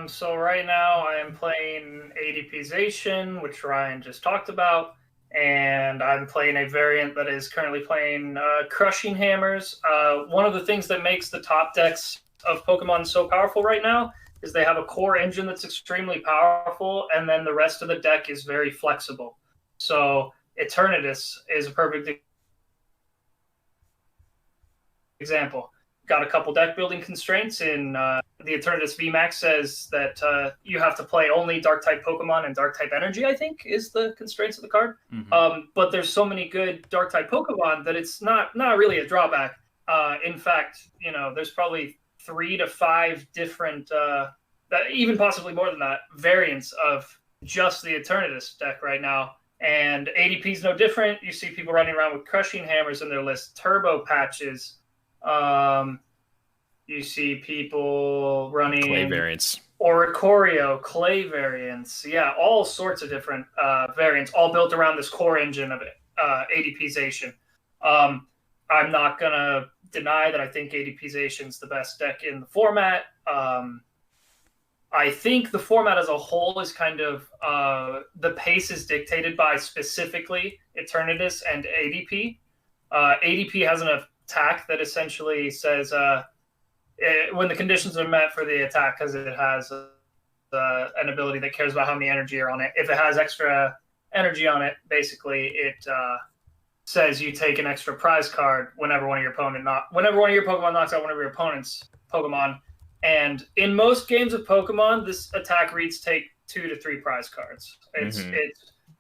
So right now I am playing ADPization, which Ryan just talked about, and I'm playing a variant that is currently playing Crushing Hammers. One of the things that makes the top decks of Pokemon so powerful right now is they have a core engine that's extremely powerful, and then the rest of the deck is very flexible. So Eternatus is a perfect example. Got a couple deck building constraints in the Eternatus VMAX says that you have to play only Dark-type Pokemon and Dark-type Energy, I think, is the constraints of the card. Mm-hmm. But there's so many good Dark-type Pokemon that it's not really a drawback. In fact, there's probably 3 to 5 different, even possibly more than that, variants of just the Eternatus deck right now. And ADP is no different. You see people running around with Crushing Hammers in their list, Turbo Patches. You see people running Clay variants, Oricorio, Clay variants. Yeah, all sorts of different variants, all built around this core engine of ADPization. I'm not going to deny that I think ADPization is the best deck in the format. I think the format as a whole is kind of the pace is dictated by specifically Eternatus and ADP. ADP has an attack that essentially says when the conditions are met for the attack, because it has an ability that cares about how many energy are on it. If it has extra energy on it, basically it says you take an extra prize card whenever one of your Pokemon knocks out one of your opponent's Pokemon. And in most games of Pokemon, this attack reads take 2 to 3 prize cards. It's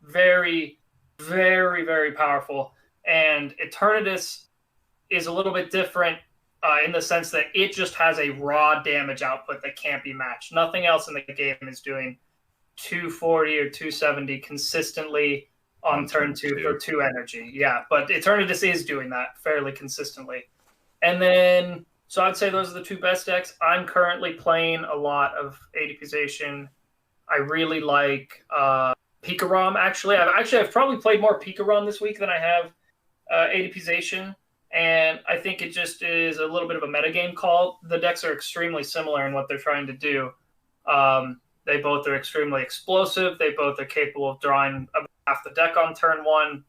very, very, very powerful. And Eternatus is a little bit different in the sense that it just has a raw damage output that can't be matched. Nothing else in the game is doing 240 or 270 consistently on turn 2 for 2 energy. Yeah, but Eternatus is doing that fairly consistently. And then, so I'd say those are the 2 best decks. I'm currently playing a lot of ADPization. I really like Pika-Rom, actually. I've probably played more Pika-Rom this week than I have ADPization. And I think it just is a little bit of a metagame call. The decks are extremely similar in what they're trying to do. They both are extremely explosive. They both are capable of drawing about half the deck on turn 1,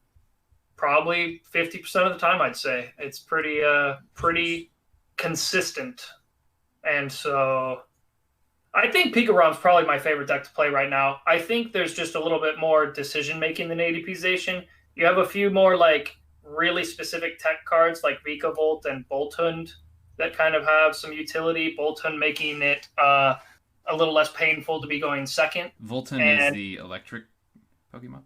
probably 50% of the time, I'd say. It's pretty consistent. And so I think Pika-Rom's probably my favorite deck to play right now. I think there's just a little bit more decision-making than ADPization. You have a few more, really specific tech cards like Vikavolt and Bolthund that kind of have some utility. Boltund making it a little less painful to be going second. Voltund is the electric Pokemon?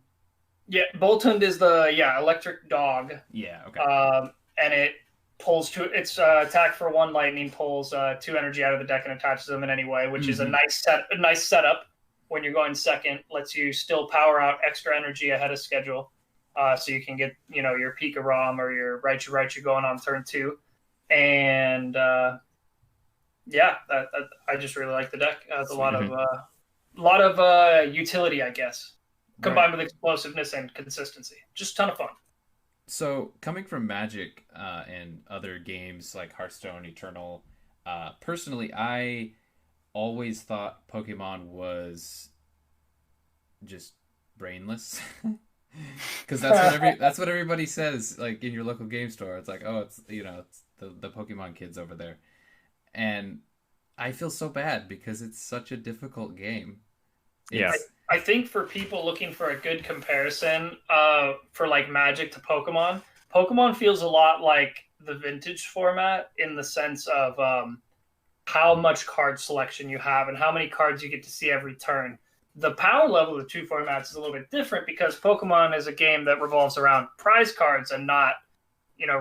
Yeah, Boltund is the electric dog. Yeah, okay. And it pulls its attack for 1 lightning, pulls 2 energy out of the deck and attaches them in any way, which is a nice setup when you're going second. Lets you still power out extra energy ahead of schedule, so you can get your Pika Rom or your Raichu going on turn 2. And I just really like the deck. It has a lot of utility, I guess, combined with explosiveness and consistency. Just a ton of fun. So, coming from Magic and other games like Hearthstone, Eternal, personally, I always thought Pokemon was just brainless. Because that's what everybody says, like in your local game store. It's like, oh, it's it's the Pokemon kids over there, and I feel so bad because it's such a difficult game. I think for people looking for a good comparison, for like Magic to Pokemon, Pokemon feels a lot like the Vintage format in the sense of how much card selection you have and how many cards you get to see every turn. The power level of the two formats is a little bit different because Pokemon is a game that revolves around prize cards and not,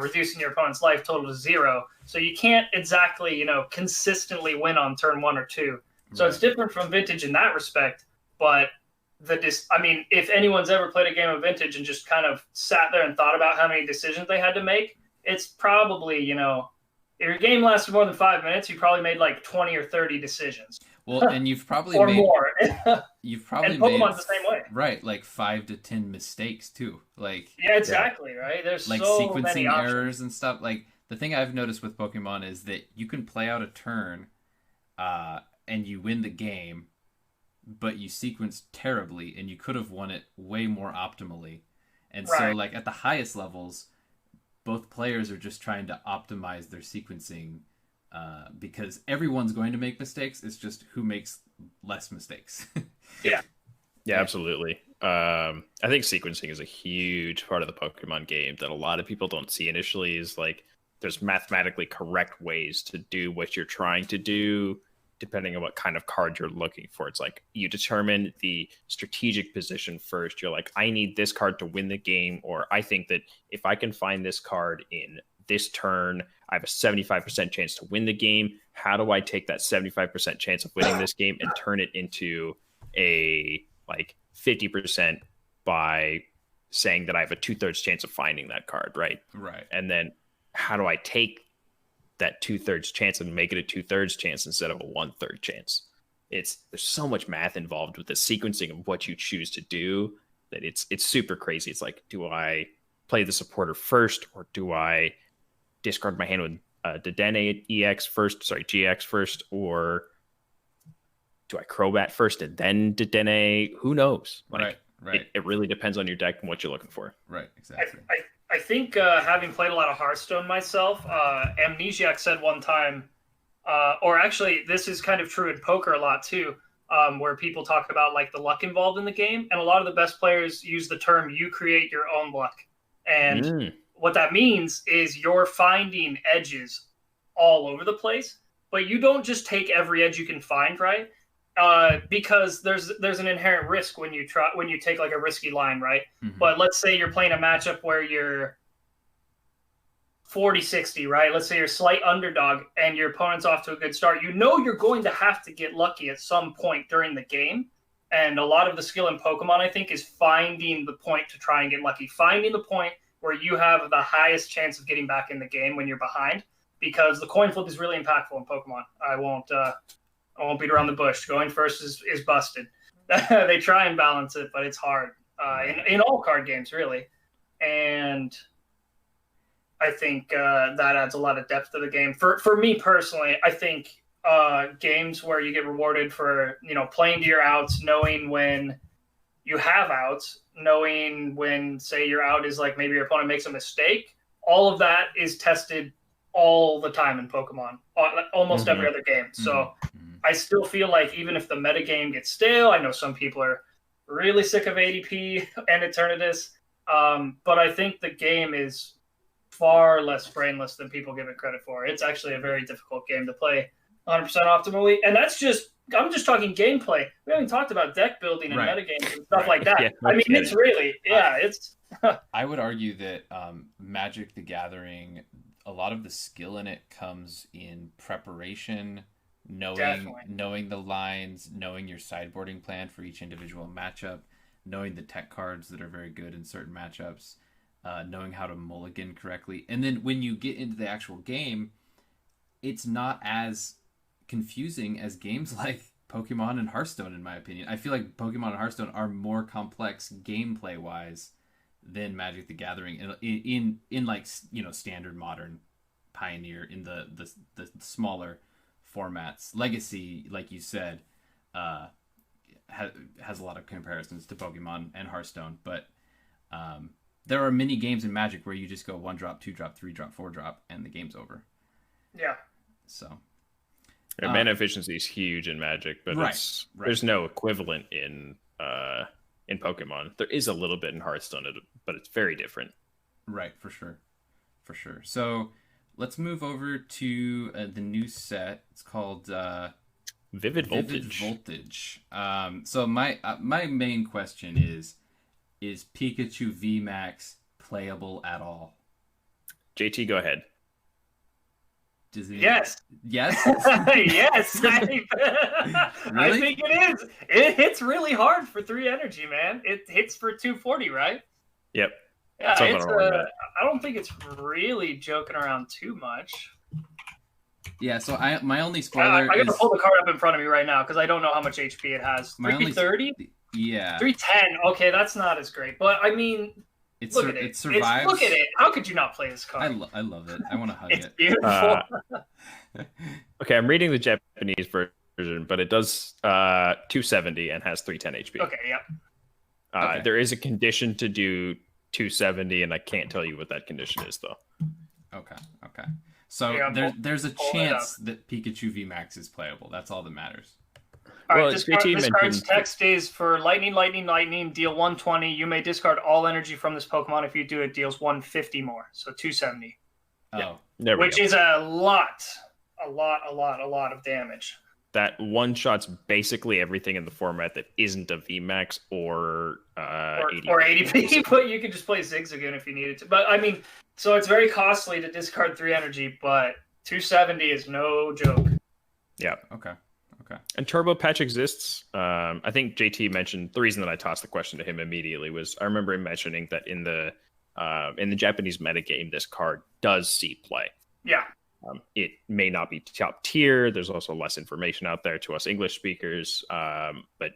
reducing your opponent's life total to 0. So you can't exactly, consistently win on turn 1 or 2. So It's different from Vintage in that respect. But if anyone's ever played a game of Vintage and just kind of sat there and thought about how many decisions they had to make, it's probably, if your game lasted more than 5 minutes, you probably made like 20 or 30 decisions. Well, and you've probably or more. You've probably and Pokemon's made the same way, right? Like 5 to 10 mistakes too. Like exactly, right? There's like so sequencing many errors and stuff. Like the thing I've noticed with Pokemon is that you can play out a turn, and you win the game, but you sequenced terribly, and you could have won it way more optimally. And so, like at the highest levels, both players are just trying to optimize their sequencing. Because everyone's going to make mistakes. It's just who makes less mistakes. Yeah, absolutely. I think sequencing is a huge part of the Pokemon game that a lot of people don't see initially. Is like there's mathematically correct ways to do what you're trying to do, depending on what kind of card you're looking for. It's like you determine the strategic position first. You're like, I need this card to win the game, or I think that if I can find this card in this turn, I have a 75% chance to win the game. How do I take that 75% chance of winning this game and turn it into a 50% by saying that I have a 2/3 chance of finding that card, right? Right. And then how do I take that 2/3 chance and make it a 2/3 chance instead of a 1/3 chance? There's so much math involved with the sequencing of what you choose to do that it's super crazy. It's like, do I play the supporter first, or do I discard my hand with Dedenne GX first, or do I Crobat first and then Dedenne? Who knows? Right. It really depends on your deck and what you're looking for. Right, exactly. I think having played a lot of Hearthstone myself, Amnesiac said one time, or actually this is kind of true in poker a lot too, where people talk about like the luck involved in the game, and a lot of the best players use the term "you create your own luck," and what that means is you're finding edges all over the place, but you don't just take every edge you can find, right? Because there's an inherent risk when you take like a risky line, right? Mm-hmm. But let's say you're playing a matchup where you're 40-60, right? Let's say you're a slight underdog and your opponent's off to a good start. You know you're going to have to get lucky at some point during the game. And a lot of the skill in Pokemon, I think, is finding the point to try and get lucky. Finding the point where you have the highest chance of getting back in the game when you're behind, because the coin flip is really impactful in Pokemon. I won't beat around the bush. Going first is busted. They try and balance it, but it's hard in all card games, really. And I think that adds a lot of depth to the game. For me personally, I think games where you get rewarded for playing to your outs, knowing when you have outs, knowing when, say, your out is like maybe your opponent makes a mistake. All of that is tested all the time in Pokemon, almost every other game. So I still feel like even if the metagame gets stale, I know some people are really sick of ADP and Eternatus, but I think the game is far less brainless than people give it credit for. It's actually a very difficult game to play 100% optimally, and I'm just talking gameplay. We haven't talked about deck building and metagames and stuff like that. Yeah, I mean, it's really, it's. I would argue that Magic the Gathering, a lot of the skill in it comes in preparation, knowing the lines, knowing your sideboarding plan for each individual matchup, knowing the tech cards that are very good in certain matchups, knowing how to mulligan correctly. And then when you get into the actual game, it's not as confusing as games like Pokemon and Hearthstone, in my opinion. I feel like Pokemon and Hearthstone are more complex gameplay wise than Magic the Gathering in like, you know, standard, modern, Pioneer, in the smaller formats. Legacy, like you said, has a lot of comparisons to Pokemon and Hearthstone, but there are many games in Magic where you just go 1-drop, 2-drop, 3-drop, 4-drop, and the game's over. Yeah. So mana efficiency is huge in Magic, but there's no equivalent in Pokemon. There is a little bit in Hearthstone, but it's very different. Right, for sure. So let's move over to the new set. It's called Vivid Voltage. So my main question is Pikachu VMAX playable at all? JT, go ahead. Yes. Yes. Yes. Really? I think it is. It hits really hard for 3 energy, man. It hits for 240, right? Yep. Yeah, I don't think it's really joking around too much. Yeah, so my only spoiler I gotta pull the card up in front of me right now because I don't know how much HP it has. 330? Yeah. 310. Okay, that's not as great. But I mean, look at it. It survives. Look at it. How could you not play this card? I love it. I want to hug it's it. beautiful. Okay, I'm reading the Japanese version, but it does 270 and has 310 HP. Okay, yeah. Okay. There is a condition to do 270, and I can't tell you what that condition is, though. Okay. So Yeah, there's a chance that Pikachu VMAX is playable. That's all that matters. All right, Well, this JT card's text is for lightning, deal 120. You may discard all energy from this Pokemon. If you do, it deals 150 more, so 270. Oh, There we Which go. is a lot of damage. That one shot's basically everything in the format that isn't a VMAX or ADP. Or ADP, but you could just play Zigzagoon if you needed to. But I mean, so it's very costly to discard 3 energy, but 270 is no joke. Yeah. okay. And Turbo Patch exists. I think JT mentioned the reason that I tossed the question to him immediately was I remember him mentioning that in the Japanese metagame, this card does see play. Yeah. It may not be top tier. There's also less information out there to us English speakers. But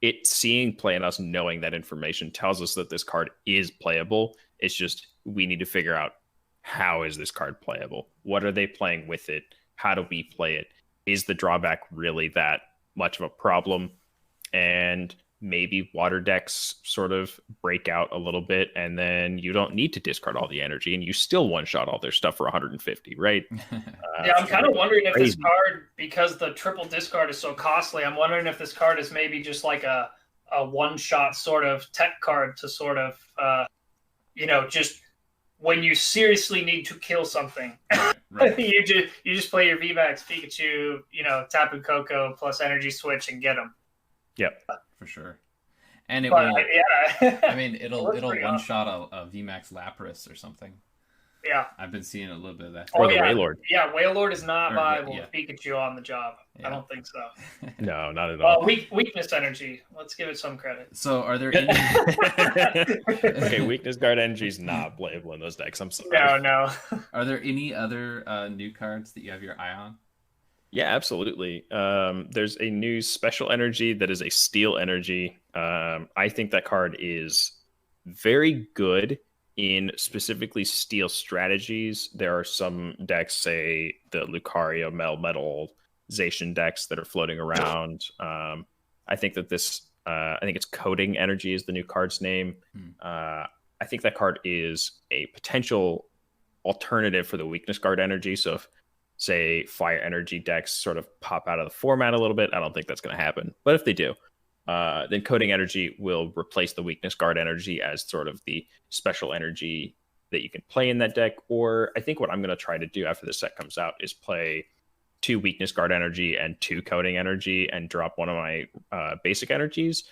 it seeing play and us knowing that information tells us that this card is playable. It's just we need to figure out how is this card playable? What are they playing with it? How do we play it? Is the drawback really that much of a problem? And maybe water decks sort of break out a little bit, and then you don't need to discard all the energy, and you still one-shot all their stuff for 150, right? Yeah, I'm kind of wondering if this card, because the triple discard is so costly, I'm wondering if this card is maybe just like a one-shot sort of tech card to sort of, just when you seriously need to kill something. Right. you just play your VMAX Pikachu, Tapu Koko plus energy switch and get them. Yep. For sure. And it But, will. yeah. I mean, it'll pretty one shot a VMAX Lapras or something. Yeah. I've been seeing a little bit of that. Or the yeah. Wailord. Yeah, Wailord is not viable yeah. with Pikachu on the job. Yeah. I don't think so. No, not at all. Weakness energy. Let's give it some credit. So, are there any? Okay, weakness guard energy is not playable in those decks. I'm sorry. No. Are there any other new cards that you have your eye on? Yeah, absolutely. There's a new special energy that is a steel energy. I think that card is very good in specifically steel strategies. There are some decks, say the Lucario metalization decks that are floating around. I think that I think it's Coding Energy is the new card's name. I think that card is a potential alternative for the weakness guard energy. So if, say, fire energy decks sort of pop out of the format a little bit, I don't think that's going to happen. But if they do, then Coding Energy will replace the weakness guard energy as sort of the special energy that you can play in that deck. Or I think what I'm going to try to do after this set comes out is play 2 weakness guard energy and 2 coding energy and drop one of my basic energies.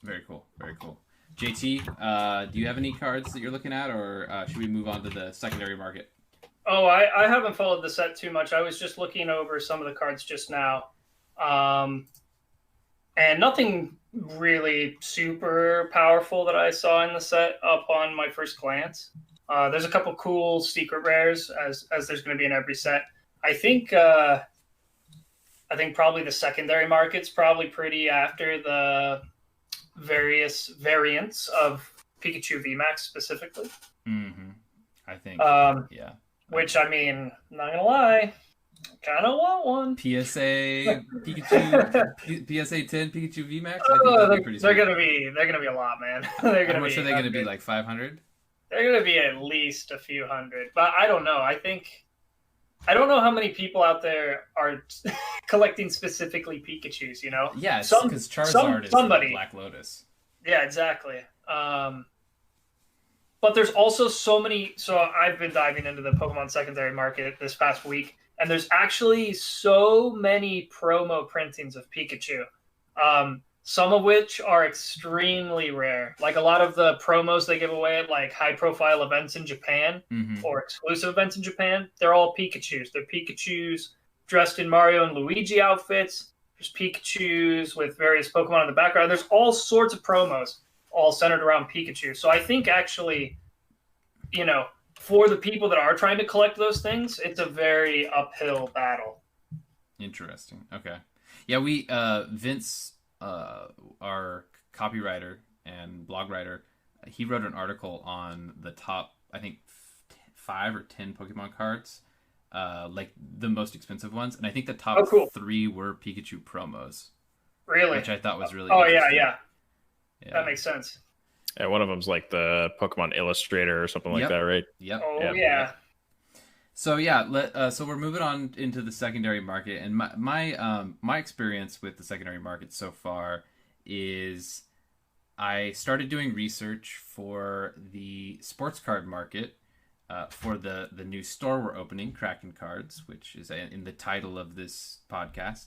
Very cool. Very cool. JT, do you have any cards that you're looking at, or should we move on to the secondary market? Oh, I haven't followed the set too much. I was just looking over some of the cards just now. And nothing really super powerful that I saw in the set upon my first glance. There's a couple cool secret rares, as there's going to be in every set. I think probably the secondary market's probably pretty after the various variants of Pikachu VMAX specifically. Mm-hmm. I think, yeah. Which, I mean, not gonna lie, kind of want one. PSA Pikachu, PSA 10 Pikachu VMAX. I think that'd be pretty they're gonna be a lot, man. How much are they gonna be? Like 500? They're gonna be at least a few hundred, but I don't know. I don't know how many people out there are collecting specifically Pikachus. You know? Yeah, because Charizard is somebody. Black Lotus. Yeah, exactly. But there's also so many. So I've been diving into the Pokemon secondary market this past week, and there's actually so many promo printings of Pikachu. Some of which are extremely rare. Like a lot of the promos they give away at like high-profile events in Japan or exclusive events in Japan, they're all Pikachus. They're Pikachus dressed in Mario and Luigi outfits. There's Pikachus with various Pokemon in the background. There's all sorts of promos all centered around Pikachu. So I think actually, you know, for the people that are trying to collect those things, it's a very uphill battle. Interesting. Okay. Yeah, we Vince, our copywriter and blog writer, he wrote an article on the top, I think, 5 or 10 Pokemon cards, like the most expensive ones, and I think the top 3 were Pikachu promos. Really? Which I thought was really interesting. Yeah. That makes sense. Yeah, one of them's like the Pokemon Illustrator or something like that, right? Yep. Oh, yeah. So so we're moving on into the secondary market, and my experience with the secondary market so far is I started doing research for the sports card market for the new store we're opening, Kraken Cards, which is in the title of this podcast.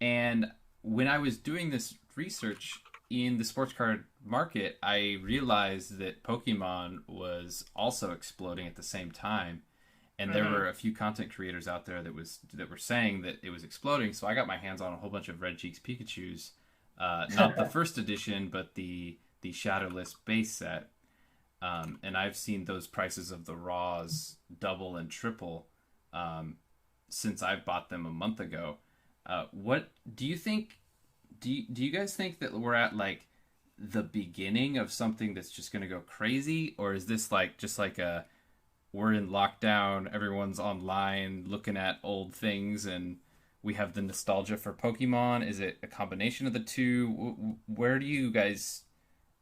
And when I was doing this research in the sports card market, I realized that Pokemon was also exploding at the same time, and there were a few content creators out there that were saying that it was exploding. So I got my hands on a whole bunch of Red Cheeks Pikachus, not the first edition, but the Shadowless base set. And I've seen those prices of the raws double and triple since I bought them a month ago. What do you think? Do you guys think that we're at like the beginning of something that's just going to go crazy, or is this like just like we're in lockdown, everyone's online looking at old things, and we have the nostalgia for Pokemon? Is it a combination of the two? Where do you guys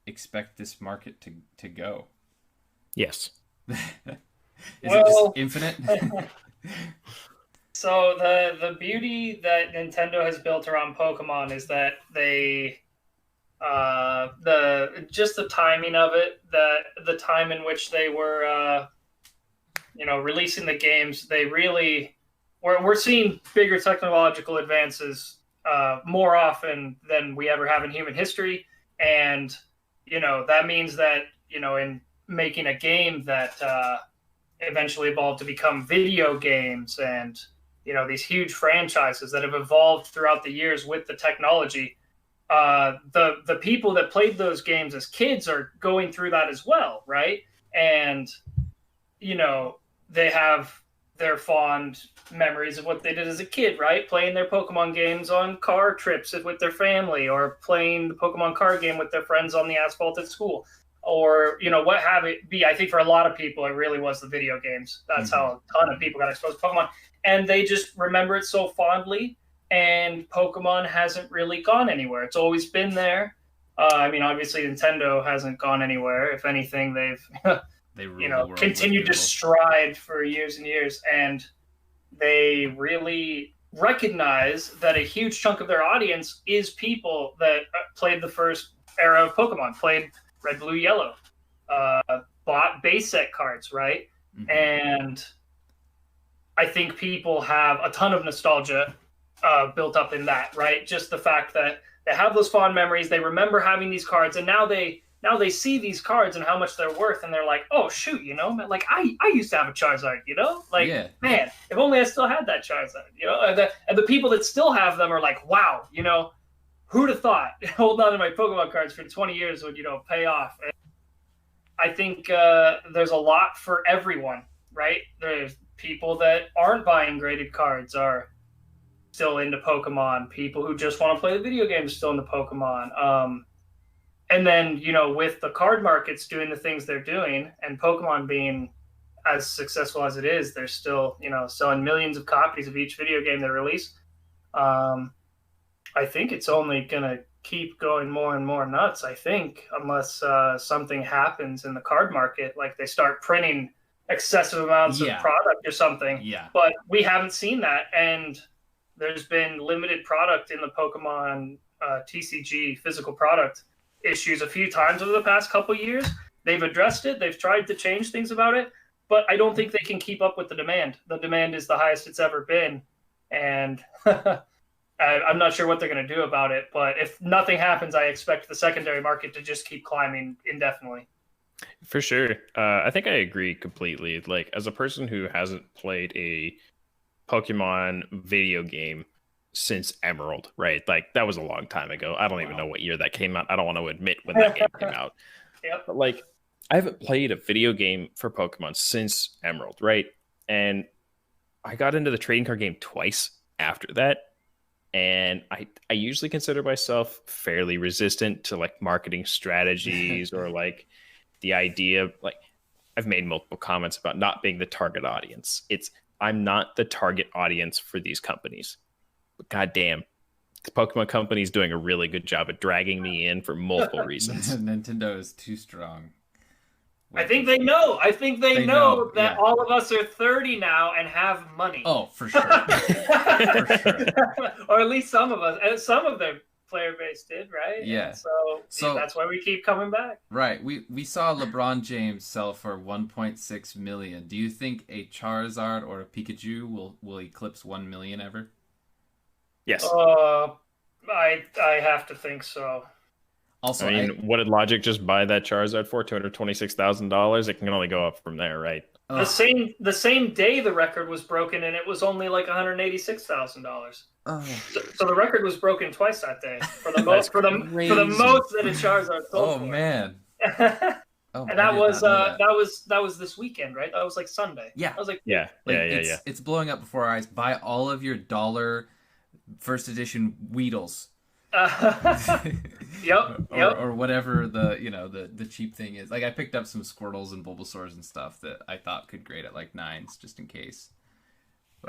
expect this market to go? Yes. Is it just infinite? So the beauty that Nintendo has built around Pokemon is that they the timing of it, the time in which they were releasing the games, they really we're seeing bigger technological advances more often than we ever have in human history, and that means that in making a game that eventually evolved to become video games and these huge franchises that have evolved throughout the years with the technology. The people that played those games as kids are going through that as well, right? And they have their fond memories of what they did as a kid, right? Playing their Pokemon games on car trips with their family, or playing the Pokemon card game with their friends on the asphalt at school, or what have it be. I think for a lot of people, it really was the video games. That's how a ton of people got exposed to Pokemon. And they just remember it so fondly, and Pokemon hasn't really gone anywhere. It's always been there. Obviously Nintendo hasn't gone anywhere. If anything, they've continued to stride for years and years, and they really recognize that a huge chunk of their audience is people that played the first era of Pokemon, played Red, Blue, Yellow. bought base set cards, right? Mhm. And I think people have a ton of nostalgia built up in that, right? Just the fact that they have those fond memories, they remember having these cards, and now they see these cards and how much they're worth, and they're like, oh shoot, like I used to have a Charizard, like Yeah. man, if only I still had that Charizard, and the people that still have them are like, wow, who'd have thought holding on to my Pokemon cards for 20 years would pay off. And I think there's a lot for everyone, right? There's people that aren't buying graded cards are still into Pokemon. People who just want to play the video game still into Pokemon. And then, with the card markets doing the things they're doing and Pokemon being as successful as it is, they're still, selling millions of copies of each video game they release. I think it's only going to keep going more and more nuts, I think, unless something happens in the card market, like they start printing excessive amounts of product or something. Yeah. But we haven't seen that, and there's been limited product in the Pokemon TCG physical product issues a few times over the past couple years. They've addressed it. They've tried to change things about it, but I don't think they can keep up with the demand. The demand is the highest it's ever been, and I'm not sure what they're going to do about it. But if nothing happens, I expect the secondary market to just keep climbing indefinitely. For sure. I think I agree completely. Like, as a person who hasn't played a Pokemon video game since Emerald, right? Like, that was a long time ago. I don't even know what year that came out. I don't want to admit when that game came out. Yep. But, like, I haven't played a video game for Pokemon since Emerald, right? And I got into the trading card game twice after that. And I usually consider myself fairly resistant to, like, marketing strategies or, like, the idea of, like, I've made multiple comments about not being the target audience. I'm not the target audience for these companies. But goddamn, the Pokemon company is doing a really good job of dragging me in for multiple reasons. Nintendo is too strong. I think they know. I think they know that all of us are 30 now and have money. Oh, for sure. For sure. Or at least some of us. And some of their player base did, right? Yeah. So that's why we keep coming back. Right. We saw LeBron James sell for 1.6 million. Do you think a Charizard or a Pikachu will eclipse 1 million ever? Yes. I have to think so. Also, I mean, what did Logic just buy that Charizard for? $226,000. It can only go up from there, right? The same day the record was broken, and it was only like $186,000. So the record was broken twice that day for the most that a Charizard sold. Oh man. And that was this weekend, right? That was like Sunday. Yeah. I was like, yeah. It's blowing up before our eyes. Buy all of your dollar first edition Weedles. Yep. Or whatever the cheap thing is. Like, I picked up some Squirtles and Bulbasaurs and stuff that I thought could grade at like 9s just in case.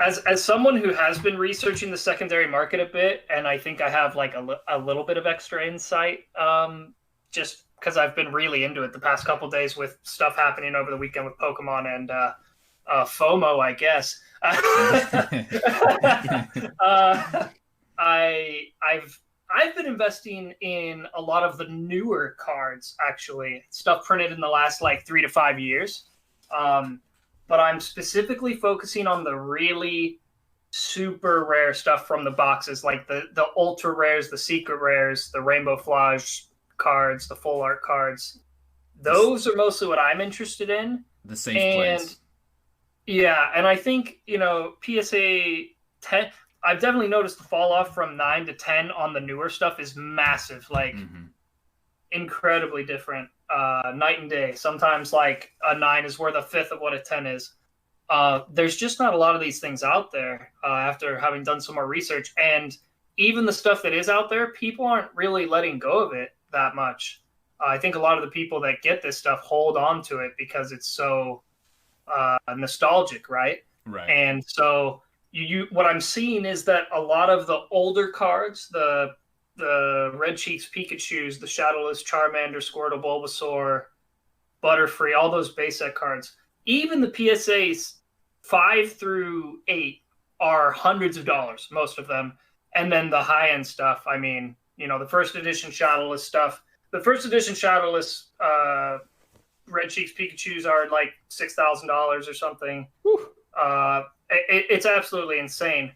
As someone who has been researching the secondary market a bit, and I think I have like a little bit of extra insight, just because I've been really into it the past couple days with stuff happening over the weekend with Pokemon and FOMO, I guess. I've been investing in a lot of the newer cards, actually, stuff printed in the last like 3 to 5 years. But I'm specifically focusing on the really super rare stuff from the boxes, like the ultra rares, the secret rares, the Rainbow Flage cards, the full art cards. Those are mostly what I'm interested in. The safe plays. Yeah, and I think, PSA 10, I've definitely noticed the fall off from 9 to 10 on the newer stuff is massive, like incredibly different, night and day. Sometimes like a 9 is worth a fifth of what a 10 is. There's just not a lot of these things out there after having done some more research. And even the stuff that is out there, people aren't really letting go of it that much. I think a lot of the people that get this stuff hold on to it because it's so nostalgic, right? Right. And so what I'm seeing is that a lot of the older cards, the Red Cheeks Pikachus, the Shadowless Charmander, Squirtle, Bulbasaur, Butterfree, all those base set cards, even the PSAs 5 through 8 are hundreds of dollars, most of them. And then the high-end stuff, I mean, the first edition Shadowless stuff. The first edition Shadowless Red Cheeks Pikachus are like $6,000 or something. Whew. It's absolutely insane.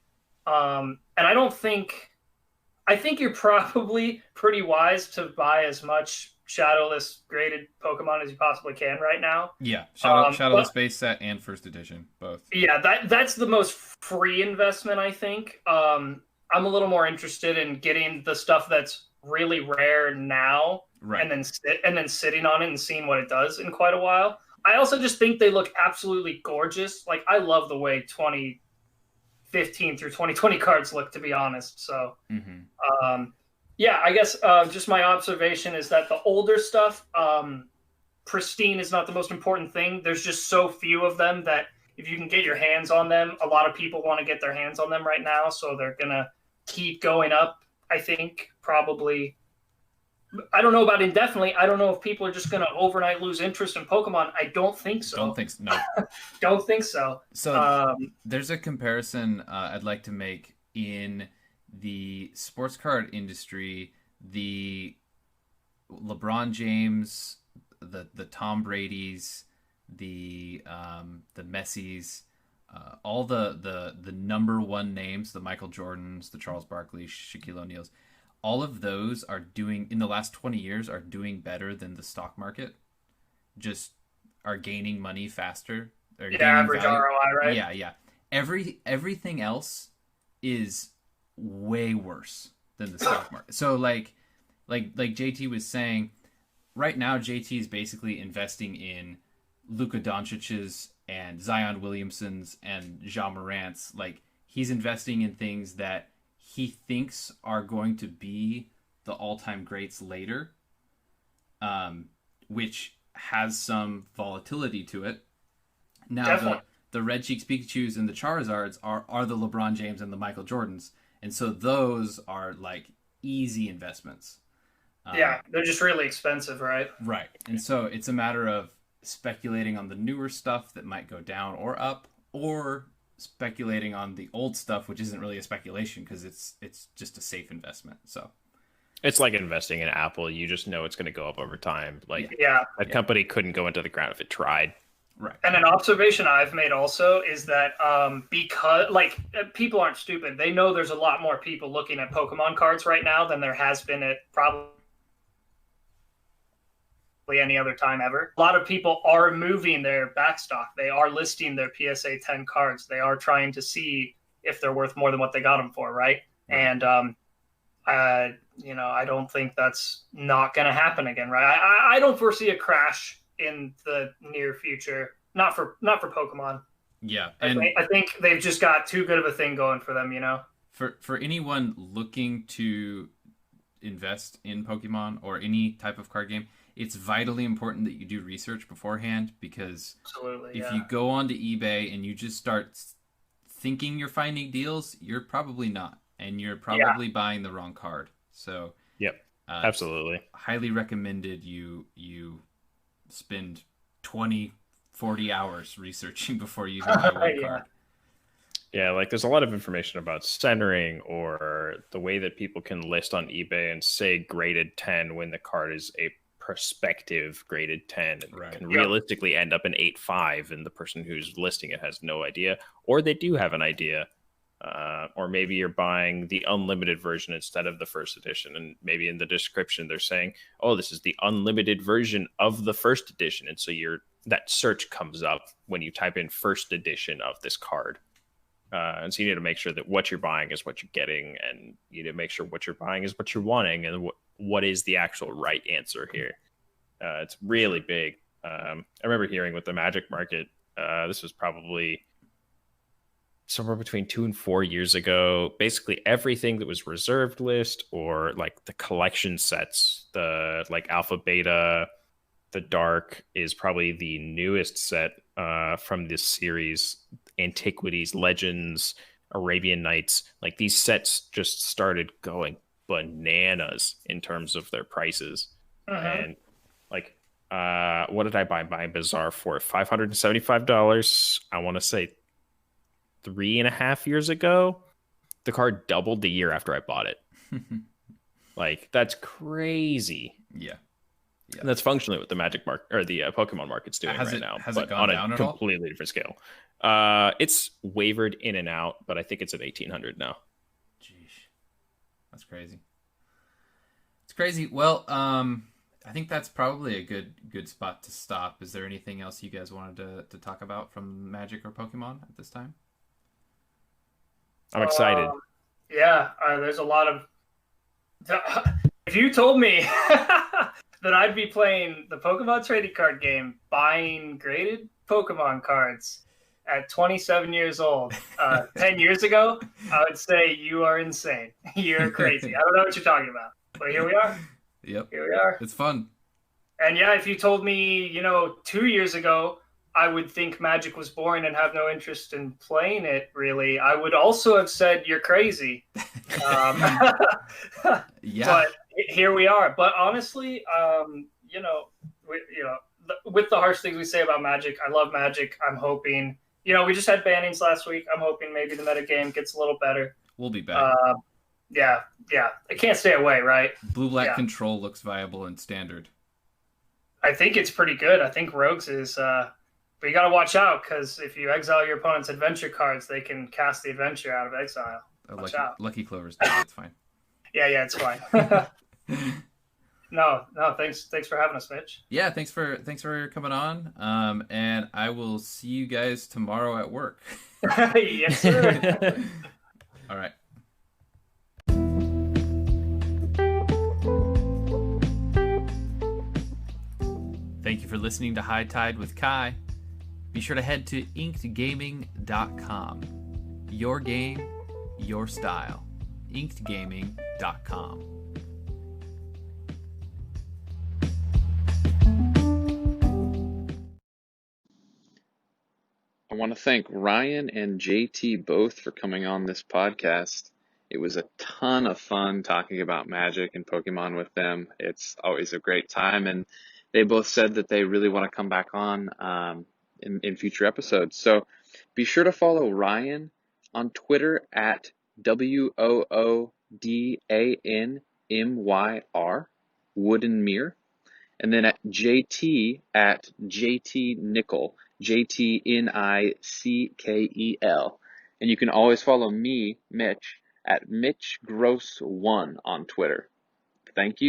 And I think you're probably pretty wise to buy as much shadowless graded Pokemon as you possibly can right now. Yeah, Shadowless base set and first edition, both. Yeah, that's the most free investment, I think. I'm a little more interested in getting the stuff that's really rare now, Right. and then sitting on it and seeing what it does in quite a while. I also just think they look absolutely gorgeous. Like, I love the way 2015 through 2020 cards look, to be honest. So, yeah, I guess just my observation is that the older stuff, pristine is not the most important thing. There's just so few of them that if you can get your hands on them, a lot of people want to get their hands on them right now, so they're gonna keep going up. I think probably. I don't know about indefinitely. I don't know if people are just gonna overnight lose interest in Pokemon. I don't think so. Don't think so. No. Don't think so. So there's a comparison I'd like to make in the sports card industry. The LeBron James, the Tom Brady's, the Messi's, all the number one names, the Michael Jordans, the Charles Barkley, Shaquille O'Neal's, all of those are doing, in the last 20 years, are doing better than the stock market. Just are gaining money faster. Average value. ROI, right? Yeah. Everything else is way worse than the stock market. So like JT was saying, right now JT is basically investing in Luka Doncic's and Zion Williamson's and Ja Morant's. Like, he's investing in things that he thinks are going to be the all-time greats later, which has some volatility to it. Now, the Red Cheeks Pikachus and the Charizards are the LeBron James and the Michael Jordans, and so those are like easy investments. Yeah, they're just really expensive, right? Right, and so it's a matter of speculating on the newer stuff that might go down or up, or speculating on the old stuff, which isn't really a speculation because it's just a safe investment. So it's like investing in Apple. You just know it's going to go up over time. Like, that company couldn't go into the ground if it tried. Right. And an observation I've made also is that because, like, people aren't stupid. They know there's a lot more people looking at Pokemon cards right now than there has been at probably any other time ever. A lot of people are moving their backstock. They are listing their PSA 10 cards. They are trying to see if they're worth more than what they got them for, right? And I don't think that's not going to happen again, right? I don't foresee a crash in the near future. Not for Pokemon. Yeah, and I think they've just got too good of a thing going for them, you know. For anyone looking to invest in Pokemon or any type of card game, it's vitally important that you do research beforehand, because if you go onto eBay and you just start thinking you're finding deals, you're probably not, and you're probably buying the wrong card. So absolutely, highly recommended you spend 20-40 hours researching before you even buy one card. Yeah, like there's a lot of information about centering or the way that people can list on eBay and say graded 10 when the card is a prospective graded 10 and can realistically end up an 8.5, and the person who's listing it has no idea, or they do have an idea. Or maybe you're buying the unlimited version instead of the first edition, and maybe in the description they're saying, oh, this is the unlimited version of the first edition, and so that search comes up when you type in first edition of this card. And so you need to make sure that what you're buying is what you're getting, and you need to make sure what you're buying is what you're wanting, and what is the actual right answer here. It's really big. I remember hearing with the Magic market, this was probably somewhere between 2 and 4 years ago, basically everything that was reserved list or like the collection sets, the like Alpha Beta, the Dark is probably the newest set from this series. Antiquities, Legends, Arabian Nights, like these sets just started going bananas in terms of their prices. And like, what did I buy Bazaar for? $575. I want to say 3.5 years ago. The card doubled the year after I bought it. Like, that's crazy. Yeah. Yeah. And that's functionally what the Magic market or the Pokemon market's doing right now, has but it gone on down a at all? completely different scale. It's wavered in and out, but I think it's at 1,800 now. Jeez, that's crazy. It's crazy. Well, I think that's probably a good spot to stop. Is there anything else you guys wanted to talk about from Magic or Pokemon at this time? I'm excited. Yeah, there's a lot of. If you told me that I'd be playing the Pokemon trading card game, buying graded Pokemon cards at 27 years old, 10 years ago, I would say you are insane. You're crazy. I don't know what you're talking about. But here we are. Yep. Here we are. It's fun. And yeah, if you told me, 2 years ago, I would think Magic was boring and have no interest in playing it, really, I would also have said you're crazy. Yeah. But here we are. But honestly, with the harsh things we say about Magic, I love Magic. I'm hoping, we just had bannings last week. I'm hoping maybe the metagame gets a little better. We'll be back. Yeah. It can't stay away, right? Blue-black control looks viable in standard. I think it's pretty good. I think Rogues is, but you got to watch out because if you exile your opponent's adventure cards, they can cast the adventure out of exile. Watch out. Lucky Clover's dead. It's fine. Yeah, it's fine. No, thanks for having us, Mitch. Yeah, thanks for coming on. And I will see you guys tomorrow at work. Yes, sir. All right. Thank you for listening to High Tide with Kai. Be sure to head to inkedgaming.com. Your game, your style. inkedgaming.com. I want to thank Ryan and JT both for coming on this podcast. It was a ton of fun talking about Magic and Pokemon with them. It's always a great time, and they both said that they really want to come back on in future episodes. So be sure to follow Ryan on Twitter at WOODANMYR, Wooden Mirror, and then at JT at JT Nickel, JTNICKEL. And you can always follow me, Mitch, at Mitch Gross1 on Twitter. Thank you.